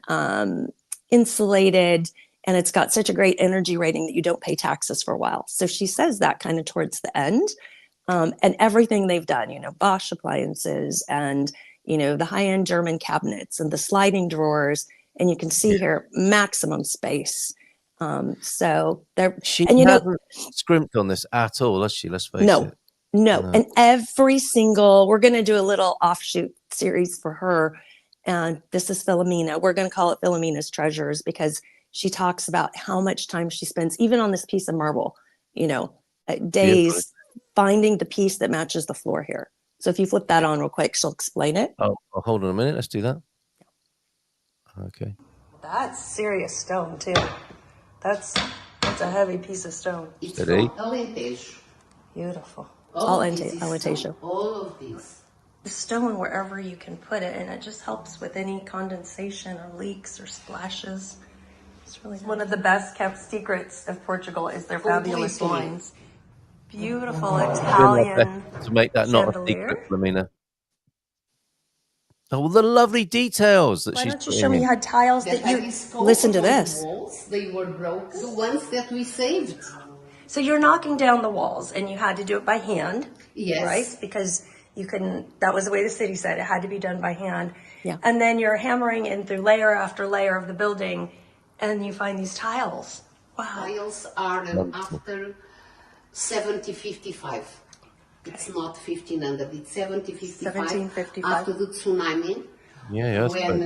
insulated, and it's got such a great energy rating that you don't pay taxes for a while. So she says that kind of towards the end, and everything they've done, Bosch appliances, and the high-end German cabinets and the sliding drawers, and you can see here maximum space. So they're She and hasn't scrimped on this at all, has she? Let's face it. No. And every single, we're going to do a little offshoot series for her. And this is Philomena. We're going to call it Philomena's Treasures, because she talks about how much time she spends, even on this piece of marble, days finding the piece that matches the floor here. So if you flip that on real quick, she'll explain it. Oh, hold on a minute. Let's do that. Okay. That's serious stone too. That's a heavy piece of stone. It's Steady. from Alentejo. Beautiful. All All of this is Alentejo. stone. All of this. The stone wherever you can put it, and it just helps with any condensation or leaks or splashes. It's really one of the best kept secrets of Portugal is their fabulous Completely. wines. Beautiful Doing my Italian best to make that not a chandelier. secret, Philomena. Oh, the lovely details that Why she's don't you putting show me in. you had tiles That that I you discovered listen to on the this. walls. They were broken. The ones that we saved. So you're knocking down the walls, and you had to do it by hand, Yes. right? Because you couldn't. That was the way the city said it had to be done by hand. Yeah. And then you're hammering in through layer after layer of the building, and you find these tiles. Wow. Tiles are after 7055. It's not 1500, it's 7055. 1755. After the tsunami, Yeah, that's when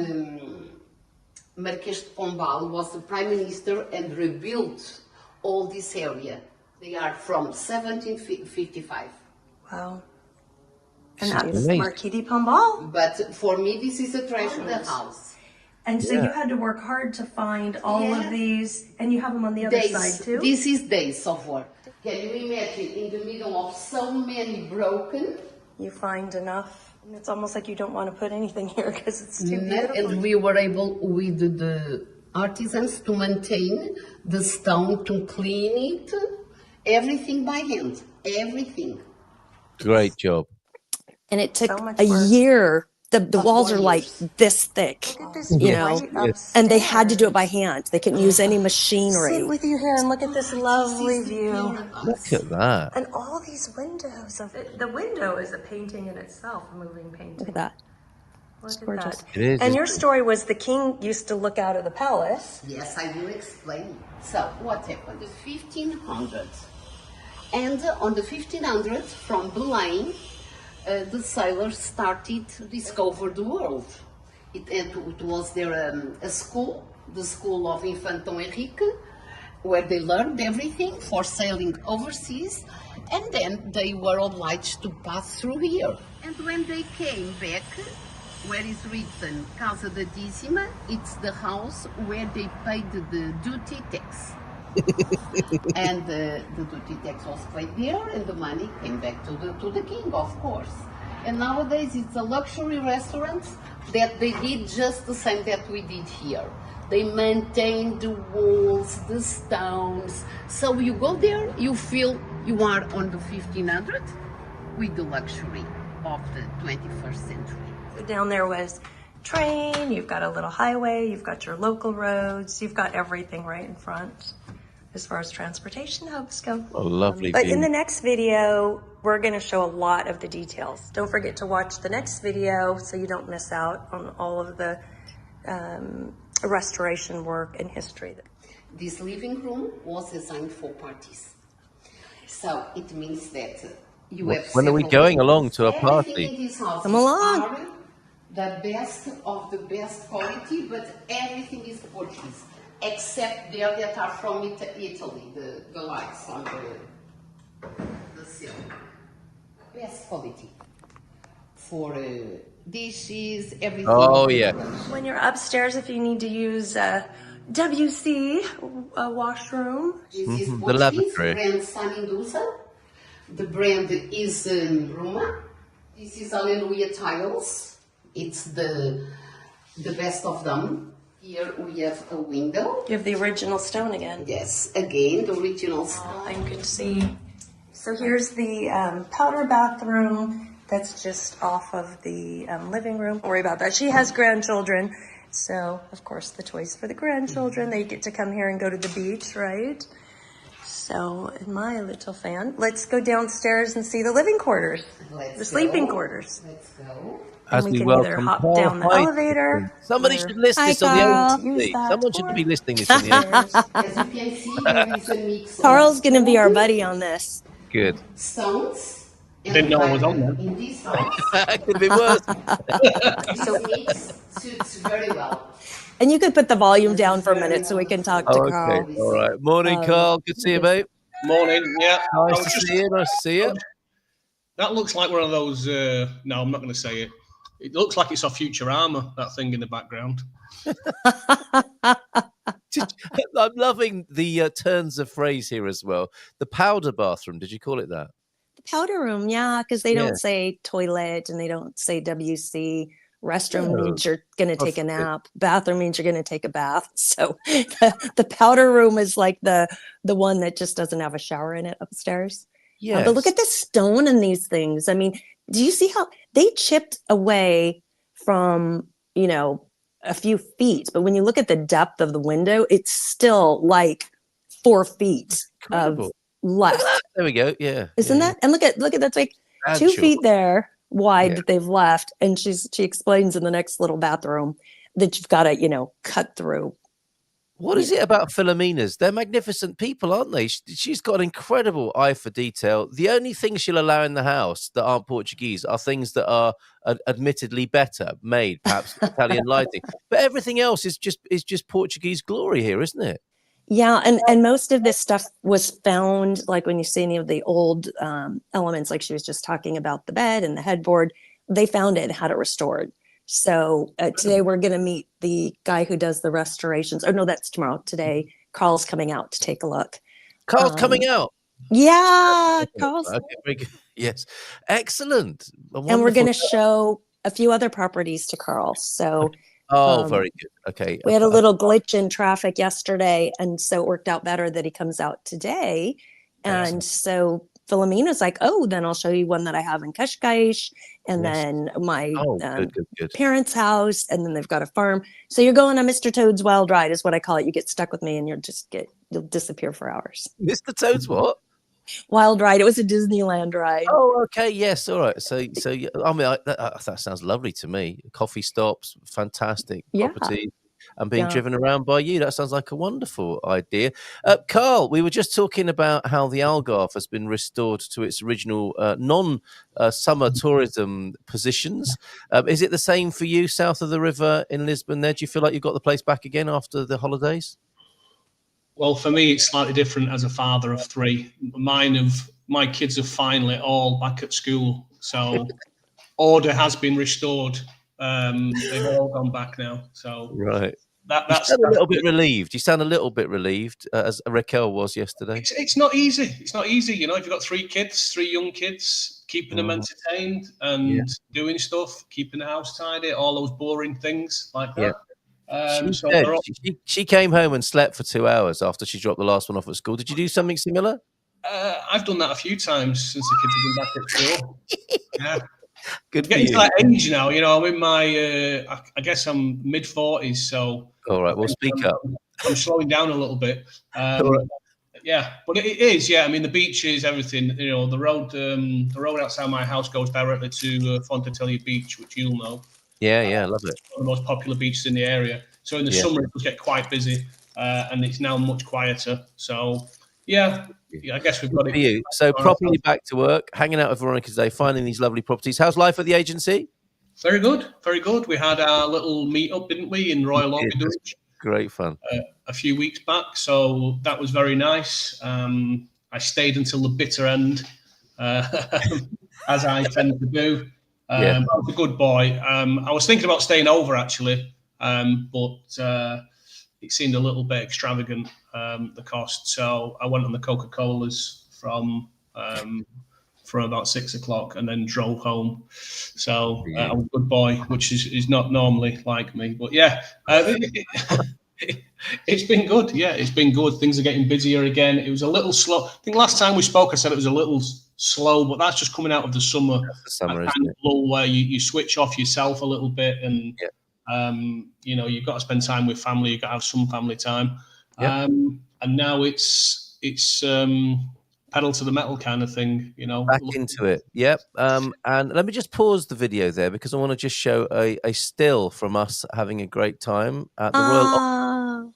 great. Marquês de Pombal was the prime minister and rebuilt all this area. They are from 1755. Wow. And This is that's amazing. Marquis de Pombal. But for me, this is a treasure house. And so Yeah. you had to work hard to find all Yeah. of these, and you have them on the other side too? This is days of work. Can you imagine in the middle of so many broken? You find enough. And it's almost like you don't want to put anything here because it's too beautiful. And we were able with the artisans to maintain the stone, to clean it, everything by hand, everything. Great job. And it took So much a work. year. The walls 4 are like years. this thick, Look at this you know, great and they had to do it by upstairs. hand. They couldn't use any Sit machinery. with you here and look at this lovely view. Look at that. And all these windows. The window is a painting in itself, a moving painting. Look at that. Look at gorgeous. that. It is, And isn't your it? story was the king used to look out of the palace. Yes, I will explain. So, what happened? The 1500s. And on the 1500s, from Belém, the sailors started to discover the world. It was there a school, the school of Infante Dom Henrique, where they learned everything for sailing overseas, and then they were obliged to pass through here. And when they came back, where is written Casa da Dízima, it's the house where they paid the duty tax. And the duty tax was paid there, and the money came back to the king, of course. And nowadays it's a luxury restaurant that they did just the same that we did here. They maintain the walls, the stones. So you go there, you feel you are on the 1500 with the luxury of the 21st century. Down there was train, you've got a little highway, you've got your local roads, you've got everything right in front as far as transportation hubs go. Oh, lovely But view. in the next video, we're going to show a lot of the details. Don't forget to watch the next video so you don't miss out on all of the restoration work and history. This living room was designed for parties. So it means that you have When are we several going along rooms. to a Everything party? in this house Come along. are the best of the best quality, but everything is Portuguese. except there that are from Italy, the lights on the ceiling. Best quality for dishes, everything. Oh, yeah. When you're upstairs, if you need to use WC washroom. This is The Portuguese lavatory. brand San Indusa. The brand is Roma. This is Alleluia tiles. It's the best of them. Here we have a window. You have the original stone again. Yes, again, the original Oh, style. thank you to see. So here's the powder bathroom. That's just off of the living room. Don't worry about that. She has grandchildren. So, of course, the toys for the grandchildren. They get to come here and go to the beach, right? So, am I a little fan? Let's go downstairs and see the living quarters, the sleeping quarters. Let's go. As we we can either welcome hop Carl down the Hyde. elevator. Somebody or- should list Hi, this on Carl. the Use OTC. that Someone should for- be listing this on the OTC. As you can see, there is a mix of Carl's going to be our buddy on this. Good. stones. And Didn't know I was on there. in this house. Could be worse. This mix suits very well. And you could put the volume down for a minute so we can talk to Oh, Carl. okay. All right. Morning, Carl. Good to see you, mate. Morning. Yeah. I Nice was to just- see you. Nice to see you. That looks like one of those. No, I'm not going to say it. It looks like it's off Futurama. That thing in the background. I'm loving the turns of phrase here as well. The powder bathroom. Did you call it that? The powder room, yeah, because they Yeah. don't say toilet and they don't say WC. Restroom No. means you're going to take a Perfect. nap. Bathroom means you're going to take a bath. So the powder room is like the one that just doesn't have a shower in it upstairs. Yeah. But look at the stone in these things. I mean, do you see how they chipped away from, a few feet? But when you look at the depth of the window, it's still like 4 feet Incredible. of left. There we go. Yeah. Isn't yeah. that? And look at that's like 2 Agile. feet there wide Yeah. that they've left. And she explains in the next little bathroom that you've got to, cut through. What is it about Philomena's? They're magnificent people, aren't they? She's got an incredible eye for detail. The only things she'll allow in the house that aren't Portuguese are things that are admittedly better made, perhaps Italian lighting. But everything else is just Portuguese glory here, isn't it? Yeah, and most of this stuff was found, like when you see any of the old elements, like she was just talking about the bed and the headboard, they found it and had it restored. So today we're going to meet the guy who does the restorations. Oh no, that's tomorrow. Today, Carl's coming out to take a look. Carl's coming out. Yeah, Carl's, Okay, very good. Yes, excellent. A and we're going to wonderful- show a few other properties to Carl. So Oh, very good. Okay. we had a little glitch in traffic yesterday, and so it worked out better that he comes out today. And so Philomena's like, oh, then I'll show you one that I have in Cascais, and Yes. then my Oh, good. parents' house, and then they've got a farm. So you're going on Mr. Toad's Wild Ride, is what I call it. You get stuck with me, and you'll disappear for hours. Mr. Toad's what? Wild Ride. It was a Disneyland ride. Oh, okay. Yes. All right. So yeah, I mean, that sounds lovely to me. Coffee stops, fantastic Yeah. property, and being Yeah. driven around by you. That sounds like a wonderful idea. Carl, we were just talking about how the Algarve has been restored to its original non-summer tourism positions. Is it the same for you south of the river in Lisbon there? Do you feel like you've got the place back again after the holidays? Well, for me, it's slightly different as a father of three. My kids are finally all back at school. So order has been restored. They've all gone back now. So Right. You that's sound a little bit relieved. You sound a little bit relieved, as Raquel was yesterday. it's not easy. It's not easy. If you've got three young kids, keeping them entertained and doing stuff, keeping the house tidy, all those boring things like that. She So said they're all- she came home and slept for 2 hours after she dropped the last one off at school. Did you do something similar? I've done that a few times since the kids have been back at school. Yeah. Good for Getting to you. that age now, I'm in my, I guess I'm mid-40s, so All right, well, speak up. I'm slowing down a little bit. Yeah, but it is, yeah. I mean, the beaches, everything. The road outside my house goes directly to Fontatelia Beach, which you'll know. Yeah, love it. One of the most popular beaches in the area. So in the summer, it does get quite busy, and it's now much quieter. So, yeah, I guess we've got For it. you. So properly back to work, hanging out with Veronica today, finding these lovely properties. How's life at the agency? Very good, very good. We had our little meet-up, didn't we, in Royal Oak Village? Great fun. A few weeks back, so that was very nice. I stayed until the bitter end, as I tend to do. Yeah. I was a good boy. I was thinking about staying over actually, but it seemed a little bit extravagant, the cost. So I went on the Coca-Colas from about 6 o'clock and then drove home. So I was a good boy, which is not normally like me. But yeah, it's been good. Yeah, it's been good. Things are getting busier again. It was a little slow. I think last time we spoke, I said it was a little slow, but that's just coming out of the summer. That's the summer, that isn't it? lull where you switch off yourself a little bit, and you know, you've got to spend time with family. You've got to have some family time. Yeah. And now it's pedal to the metal kind of thing, you know. Back into it. Yep. And let me just pause the video there because I want to just show a still from us having a great time at the Royal.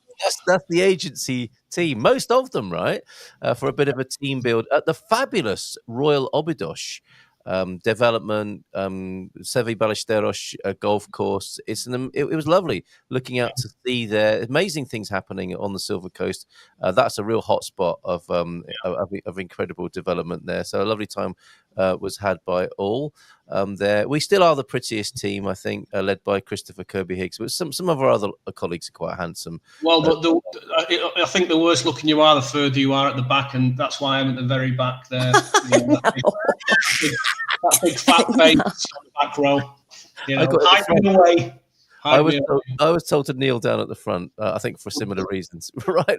That's the agency team, most of them, right? For a bit of a team build at the fabulous Royal Obidos development, Sevi Ballesteros golf course. It was lovely looking out to see there. Amazing things happening on the Silver Coast. That's a real hotspot of incredible development there. So a lovely time was had by all there. We still are the prettiest team, I think, led by Christopher Kirby Higgs. But some of our other colleagues are quite handsome. Well, but I think the worse looking you are, the further you are at the back, and that's why I'm at the very back there. You know, that big fat face on the back row. You know, hiding away. I was told to kneel down at the front. I think for similar reasons. Right,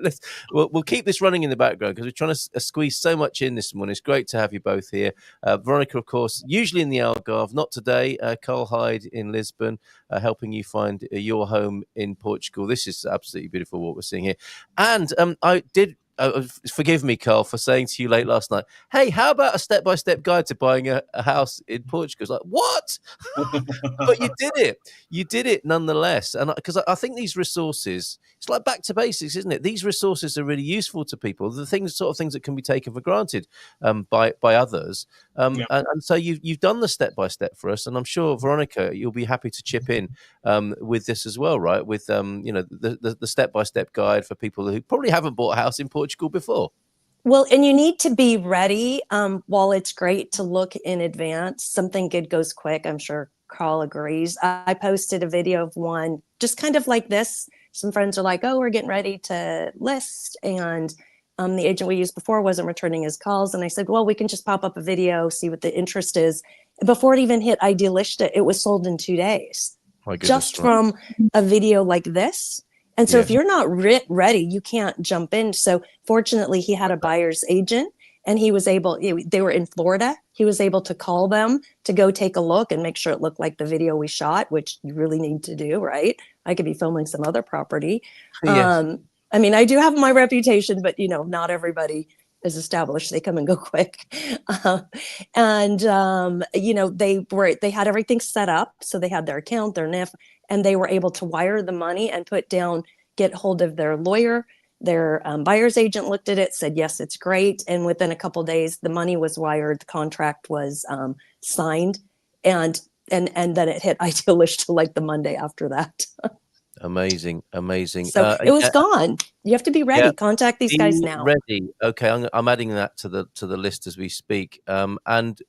we'll keep this running in the background because we're trying to squeeze so much in this morning. It's great to have you both here. Veronica, of course, usually in the Algarve, not today. Carl Hyde in Lisbon, helping you find your home in Portugal. This is absolutely beautiful what we're seeing here. And I did. Forgive me, Carl, for saying to you late last night, hey, how about a step-by-step guide to buying a house in Portugal? It's like, what? But you did it nonetheless. And because I think these resources, it's like back to basics, isn't it? These resources are really useful to people, the sort of things that can be taken for granted by others. And so you've done the step-by-step for us, and I'm sure, Veronica, you'll be happy to chip in with this as well, right? With you know, the step-by-step guide for people who probably haven't bought a house in Portugal before. Well, and you need to be ready. While it's great to look in advance, something good goes quick. I'm sure Carl agrees. I posted a video of one just kind of like this. Some friends are like, oh, we're getting ready to list. And the agent we used before wasn't returning his calls. And I said, well, we can just pop up a video, see what the interest is. Before it even hit Idealista, it was sold in 2 days. Just from a video like this. And so if you're not ready, you can't jump in. So fortunately, he had a buyer's agent and he was able, they were in Florida. He was able to call them to go take a look and make sure it looked like the video we shot, which you really need to do, right? I could be filming some other property. Yes. I mean, I do have my reputation, but you know, not everybody is established. They come and go quick. You know, they had everything set up. So they had their account, their NIF, and they were able to wire the money and get hold of their lawyer. Their buyer's agent looked at it, said, yes, it's great. And within a couple of days, the money was wired, the contract was signed, and then it hit Idealista like the Monday after that. Amazing. So it was gone. You have to be ready. Contact these guys now. Ready. Okay, I'm adding that to the list as we speak. And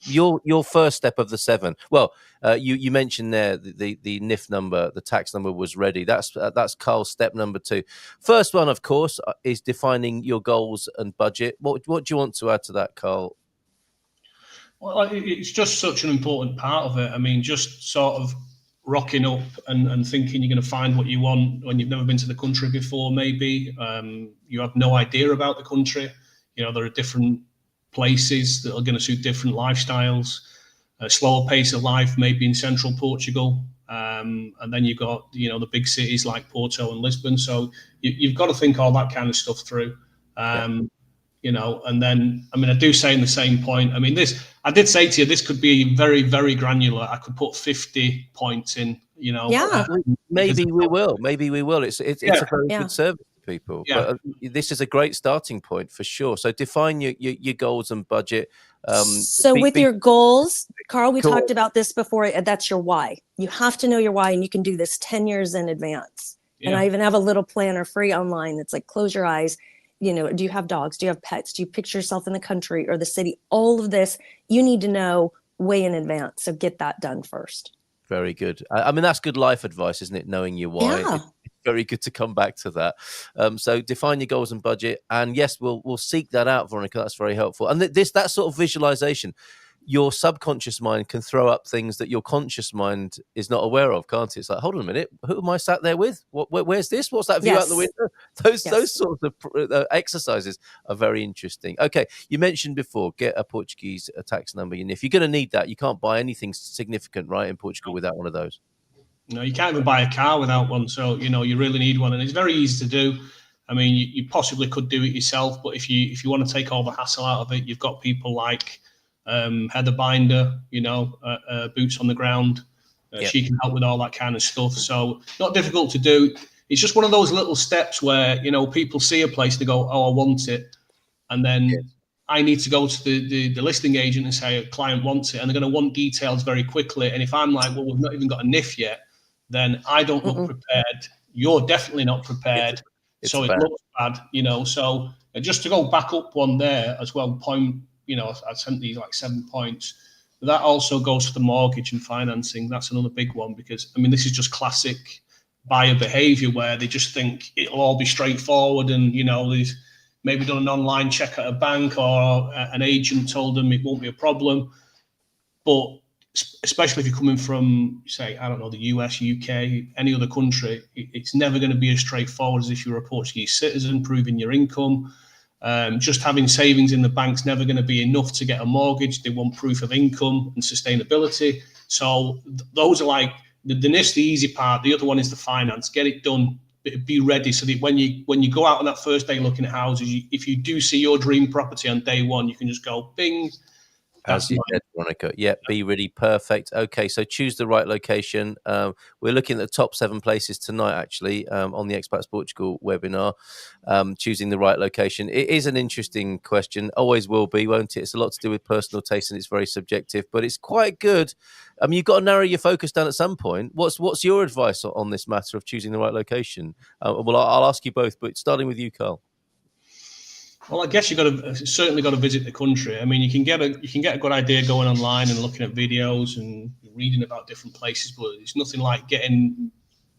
your first step of the 7. Well, you mentioned there the NIF number, the tax number was ready. That's Carl's step number 2. First one, of course, is defining your goals and budget. What do you want to add to that, Carl? Well, it's just such an important part of it. I mean, just sort of rocking up and thinking you're going to find what you want when you've never been to the country before. Maybe you have no idea about the country. You know, there are different places that are going to suit different lifestyles. A slower pace of life maybe in central Portugal, and then you've got, you know, the big cities like Porto and Lisbon. So you've got to think all that kind of stuff through. You know, and then, I mean, I do say in the same point, I mean, I did say to you, this could be very, very granular. I could put 50 points in, you know. Yeah. Maybe we will. It's a very good service to people. Yeah. But this is a great starting point for sure. So define your goals and budget. Your goals, Carl, we talked about this before. That's your why. You have to know your why, and you can do this 10 years in advance. And I even have a little planner free online that's like, close your eyes. You know, do you have dogs? Do you have pets? Do you picture yourself in the country or the city? All of this you need to know way in advance. So get that done first. Very good. I mean, that's good life advice, isn't it? Knowing your why. Yeah. It's very good to come back to that. So define your goals and budget. And yes, we'll seek that out, Veronica. That's very helpful. And that sort of visualization, your subconscious mind can throw up things that your conscious mind is not aware of, can't it? It's like, hold on a minute, who am I sat there with? Where's this? What's that view out the window? Those sorts of exercises are very interesting. Okay, you mentioned before, get a Portuguese tax number. And if you're going to need that, you can't buy anything significant, right, in Portugal without one of those. No, you can't even buy a car without one. So, you really need one. And it's very easy to do. I mean, you possibly could do it yourself, but if you want to take all the hassle out of it, you've got people like Heather Binder, boots on the ground. She can help with all that kind of stuff. So not difficult to do. It's just one of those little steps where, people see a place, they go, oh, I want it. And then I need to go to the listing agent and say a client wants it. And they're going to want details very quickly. And if I'm like, well, we've not even got a NIF yet, then I don't look prepared. You're definitely not prepared. So it looks bad, So just to go back up one there as well, I sent these like 7 points. That also goes for the mortgage and financing. That's another big one because, I mean, this is just classic buyer behavior where they just think it'll all be straightforward and, they've maybe done an online check at a bank or an agent told them it won't be a problem. But especially if you're coming from, say, I don't know, the US, UK, any other country, it's never going to be as straightforward as if you're a Portuguese citizen, proving your income. Just having savings in the bank's never going to be enough to get a mortgage. They want proof of income and sustainability. So those are like the NIF's the easy part. The other one is the finance. Get it done. Be ready so that when you go out on that first day looking at houses, if you do see your dream property on day one, you can just go bing. As you said, Veronica. Yeah, be really perfect. Okay, so choose the right location. We're looking at the top 7 places tonight, actually, on the Expats Portugal webinar. Choosing the right location. It is an interesting question. Always will be, won't it? It's a lot to do with personal taste and it's very subjective, but it's quite good. I mean, you've got to narrow your focus down at some point. What's your advice on this matter of choosing the right location? Well, I'll ask you both, but starting with you, Carl. Well, I guess you've certainly got to visit the country. I mean, you can get a good idea going online and looking at videos and reading about different places, but it's nothing like getting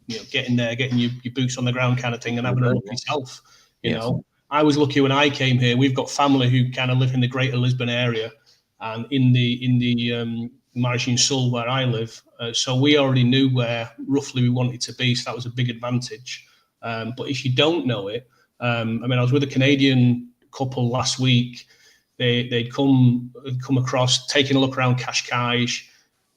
there, getting your boots on the ground kind of thing and having a look yourself. You know, I was lucky when I came here. We've got family who kind of live in the Greater Lisbon area and in the Margem Sul where I live. So we already knew where roughly we wanted to be. So that was a big advantage. But if you don't know it, I mean, I was with a Canadian couple last week. They'd come across, taking a look around Cascais,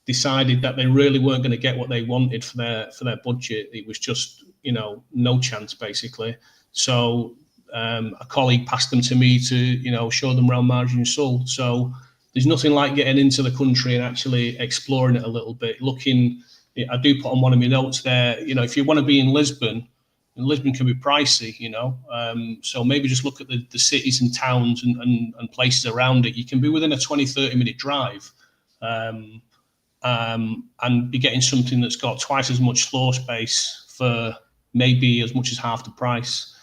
decided that they really weren't going to get what they wanted for their budget. It was just, no chance basically. So a colleague passed them to me to, show them around Margem Sul. So there's nothing like getting into the country and actually exploring it a little bit. I do put on one of my notes there, if you want to be in Lisbon, and Lisbon can be pricey, so maybe just look at the cities and towns and places around it. You can be within a 20, 30-minute drive and be getting something that's got twice as much floor space for maybe as much as half the price,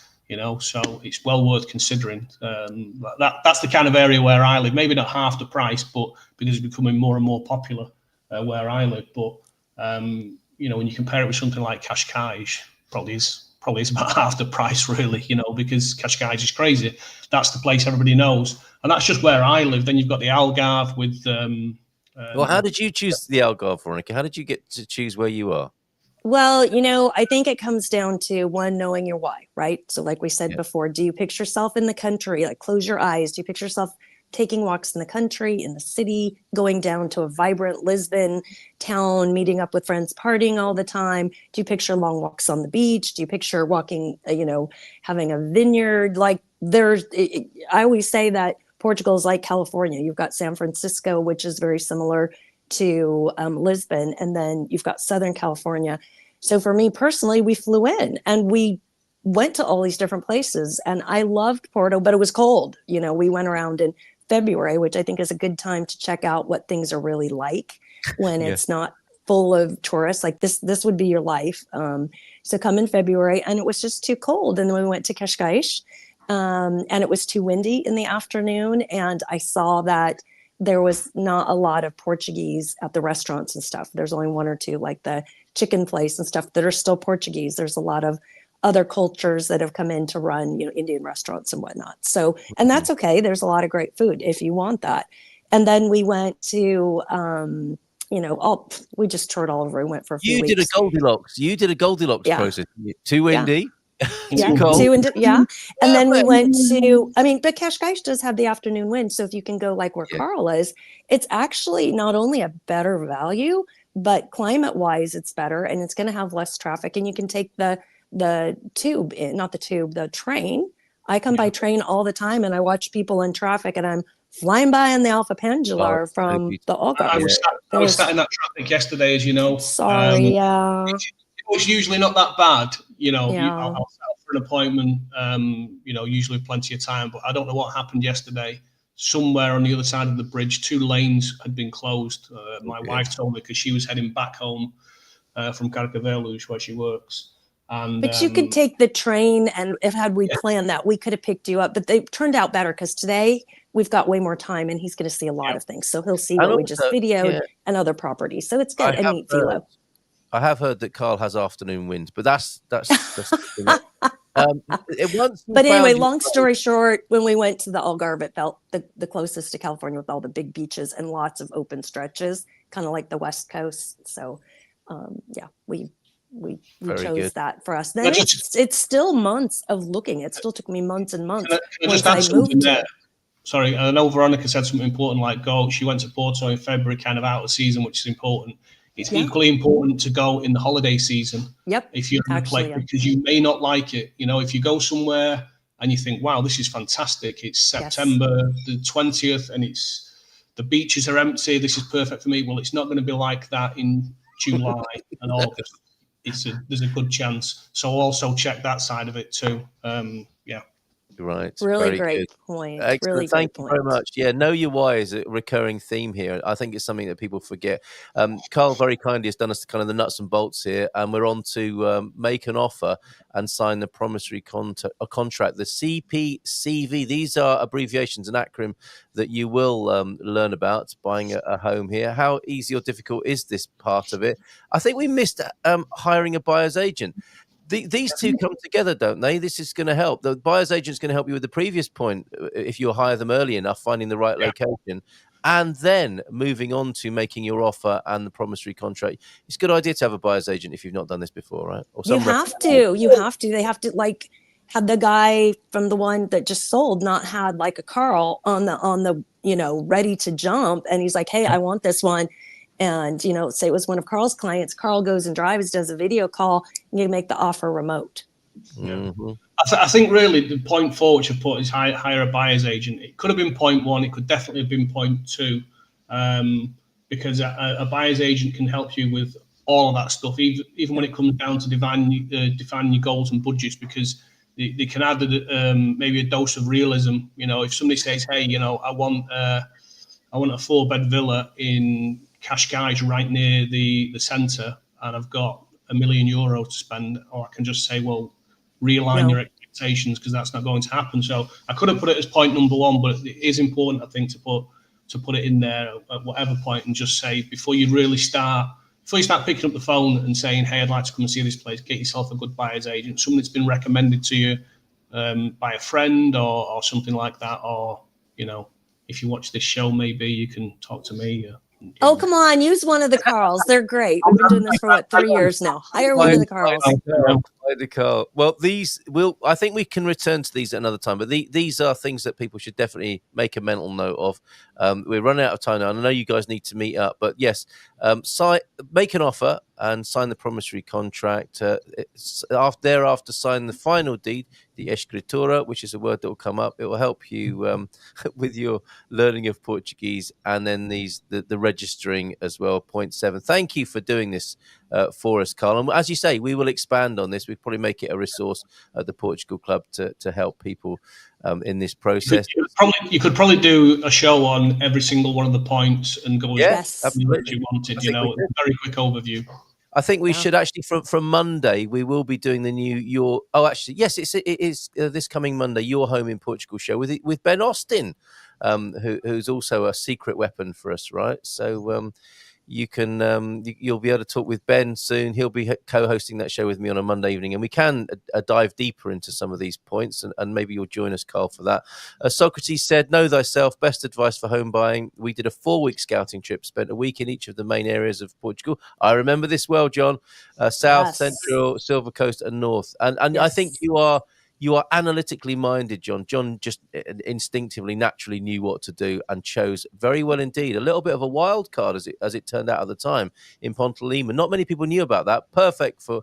so it's well worth considering. That's the kind of area where I live, maybe not half the price, but because it's becoming more and more popular where I live. But, when you compare it with something like Cascais, probably is about half the price, really, because Cascais is crazy. That's the place everybody knows. And that's just where I live. Then you've got the Algarve with... well, how did you choose the Algarve, Veronica? How did you get to choose where you are? Well, I think it comes down to one, knowing your why, right? So like we said before, do you picture yourself in the country? Like close your eyes. Do you picture yourself taking walks in the country, in the city, going down to a vibrant Lisbon town, meeting up with friends, partying all the time? Do you picture long walks on the beach? Do you picture walking, having a vineyard? Like I always say that Portugal is like California. You've got San Francisco, which is very similar to Lisbon, and then you've got Southern California. So for me personally, we flew in and we went to all these different places, and I loved Porto, but it was cold. We went around in February, which I think is a good time to check out what things are really like when it's not full of tourists. Like this would be your life. So come in February, and it was just too cold. And then we went to Cascais, and it was too windy in the afternoon. And I saw that there was not a lot of Portuguese at the restaurants and stuff. There's only one or two, like the chicken place and stuff, that are still Portuguese. There's a lot of other cultures that have come in to run, Indian restaurants and whatnot. So, and that's okay. There's a lot of great food if you want that. And then we went to, we just toured all over. We went for a few weeks. You did a Goldilocks process. Too windy. Yeah, and then we went to, but Cascais does have the afternoon wind. So if you can go like where Carl is, it's actually not only a better value, but climate wise, it's better, and it's going to have less traffic. And you can take the train. I come by train all the time, and I watch people in traffic, and I'm flying by in the Alpha Pendular from the Algarve. I was sat in that traffic yesterday, as you know. Sorry, It was usually not that bad, I'll set up for an appointment, usually plenty of time, but I don't know what happened yesterday. Somewhere on the other side of the bridge, 2 lanes had been closed. My wife told me, because she was heading back home from Carcavelos, where she works. But you could take the train, and had we planned that, we could have picked you up. But they turned out better, because today we've got way more time, and he's going to see a lot of things. So he'll see what we just videoed and other properties. So it's good. I meet Philo. I have heard that Carl has afternoon winds, but that's but anyway, long story short, when we went to the Algarve, it felt the closest to California, with all the big beaches and lots of open stretches, kind of like the West Coast. So, we chose that for us. Then it's still months of looking. It still took me months and months. Can I just add something there? Sorry, I know Veronica said something important, like she went to Porto in February, kind of out of season, which is important. It's equally important to go in the holiday season. Yep. If you're in a place, because you may not like it. If you go somewhere and you think, wow, this is fantastic. It's September the 20th and the beaches are empty. This is perfect for me. Well, it's not going to be like that in July and August. There's a good chance. So also check that side of it too. Right. Really great point. Excellent. Really Thank great you very much. Yeah, know your why is a recurring theme here. I think it's something that people forget. Carl very kindly has done us kind of the nuts and bolts here, and we're on to make an offer and sign the promissory contract, the CPCV. These are abbreviations, an acronym that you will learn about buying a home here. How easy or difficult is this part of it? I think we missed hiring a buyer's agent. These two come together, don't they? This is going to help. The buyer's agent is going to help you with the previous point, if you hire them early enough, finding the right location, and then moving on to making your offer and the promissory contract. It's a good idea to have a buyer's agent if you've not done this before, right? Or You have to. They have to had the guy from the one that just sold not had like a Carl on the ready to jump, and he's like, hey, I want this one. And, say it was one of Carl's clients. Carl goes and drives, does a video call, and you make the offer remote. Mm-hmm. I think really the point 4, which I've put, is hire a buyer's agent. It could have been point 1. It could definitely have been point 2, because a buyer's agent can help you with all of that stuff, even when it comes down to defining your goals and budgets, because they can add maybe a dose of realism. If somebody says, hey, I want a 4-bed villa in Cascais, right near the centre, and I've got €1 million to spend, or I can just say, well, realign your expectations, because that's not going to happen. So I could have put it as point number 1, but it is important, I think, to put it in there at whatever point, and just say, before you start picking up the phone and saying, hey, I'd like to come and see this place, get yourself a good buyer's agent, someone that's been recommended to you by a friend or something like that. Or, if you watch this show, maybe you can talk to me. Oh, come on. Use one of the Carls. They're great. We've been doing this for 3 years now. Hire one of the Carls. Well, I think we can return to these at another time, but these are things that people should definitely make a mental note of. We're running out of time now, and I know you guys need to meet up, but yes, make an offer and sign the promissory contract. Thereafter, sign the final deed, the escritura, which is a word that will come up. It will help you with your learning of Portuguese, and then the registering as well. Point 7. Thank you for doing this for us, Carl. And as you say, we will expand on this. We'll probably make it a resource at the Portugal Club to help people in this process. You could probably do a show on every single one of the points and go Yes. as much as you wanted. You know, a very quick overview. I think we should actually from Monday we will be doing the new it is this coming Monday, Your Home in Portugal show with Ben Austin, who's also a secret weapon for us, right? So you can you'll be able to talk with Ben soon. He'll be co-hosting that show with me on a Monday evening, and we can dive deeper into some of these points, and maybe you'll join us, Carl, for that. Socrates said, "Know thyself, best advice for home buying." We did a 4-week scouting trip, spent a week in each of the main areas of Portugal. I remember this well, John. South, Central, Silver Coast, and North. And I think you are analytically minded, John. John just instinctively, naturally knew what to do and chose very well indeed. A little bit of a wild card as it turned out at the time in Ponte Lima. Not many people knew about that. Perfect for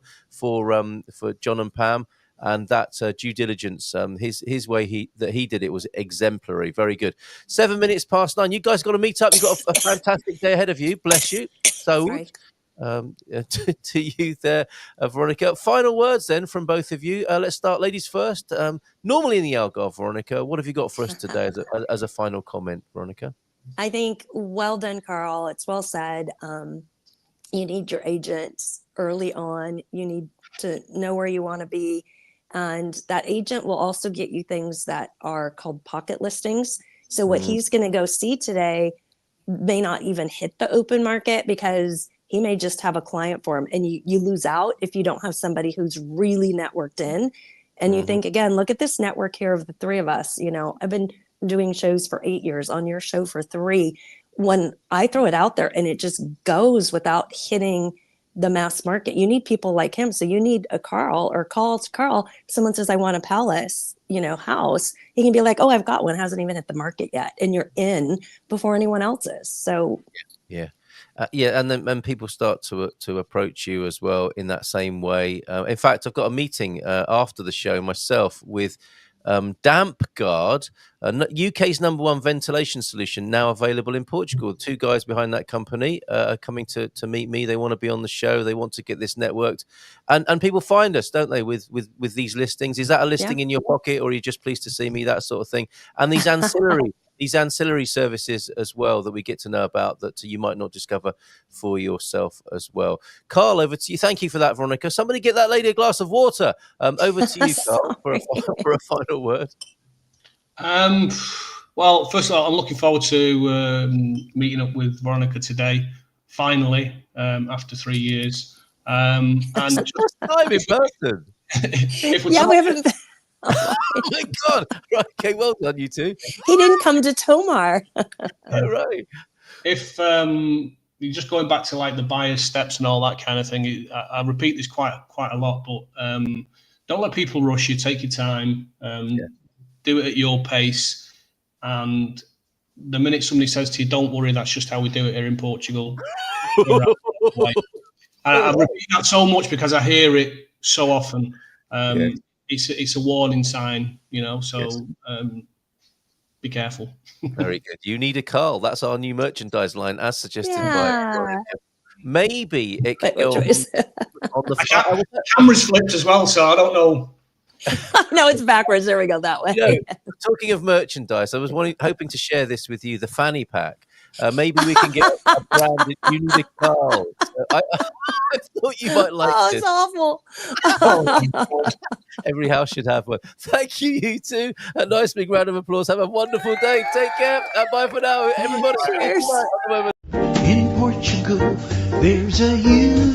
John and Pam, and that due diligence. His way he did it was exemplary. Very good. 7 minutes past 9. You guys got to meet up. You've got a fantastic day ahead of you. Bless you. So. Sorry. To you there, Veronica. Final words then from both of you. Let's start, ladies first. Normally in the Algarve, Veronica, what have you got for us today as a final comment, Veronica? I think well done, Carl. It's well said. You need your agents early on. You need to know where you want to be. And that agent will also get you things that are called pocket listings. So what he's going to go see today may not even hit the open market because he may just have a client for him, and you lose out if you don't have somebody who's really networked in. And you think, again, look at this network here of the three of us. You know, I've been doing shows for 8 years, on your show for 3. When I throw it out there and it just goes without hitting the mass market, you need people like him. So you need a Carl, or call to Carl. If someone says, I want a palace, house, he can be like, oh, I've got one, hasn't even hit the market yet. And you're in before anyone else is. So yeah. And then people start to approach you as well in that same way. In fact, I've got a meeting after the show myself with Damp Guard, UK's #1 ventilation solution, now available in Portugal. 2 guys behind that company are coming to meet me. They want to be on the show. They want to get this networked, and people find us, don't they, with these listings? Is that a listing in your pocket, or are you just pleased to see me? That sort of thing. And these ancillary. These ancillary services as well that we get to know about that you might not discover for yourself as well. Carl, over to you. Thank you for that, Veronica. Somebody get that lady a glass of water. Over to you, Carl, for a final word. Well, first of all, I'm looking forward to meeting up with Veronica today, finally, after 3 years. And just time in person. We haven't. Oh my God! Right, okay, well done, you two. He didn't come to Tomar. Right. If you're just going back to like the buyer's steps and all that kind of thing, I repeat this quite a lot, but don't let people rush you. Take your time. Do it at your pace. And the minute somebody says to you, "Don't worry, that's just how we do it here in Portugal," I repeat that so much because I hear it so often. It's a warning sign, so be careful. Very good. You need a Carl. That's our new merchandise line, as suggested by maybe it could go on the camera's flipped as well, so I don't know. No, it's backwards. There we go, that way. Talking of merchandise, I was hoping to share this with you, the fanny pack. Maybe we can get a branded You Need a Carl. So I thought you might like this. It's awful. Every house should have one. Thank you, you two. A nice big round of applause. Have a wonderful day. Take care. Bye for now, everybody. Cheers. In Portugal, there's a huge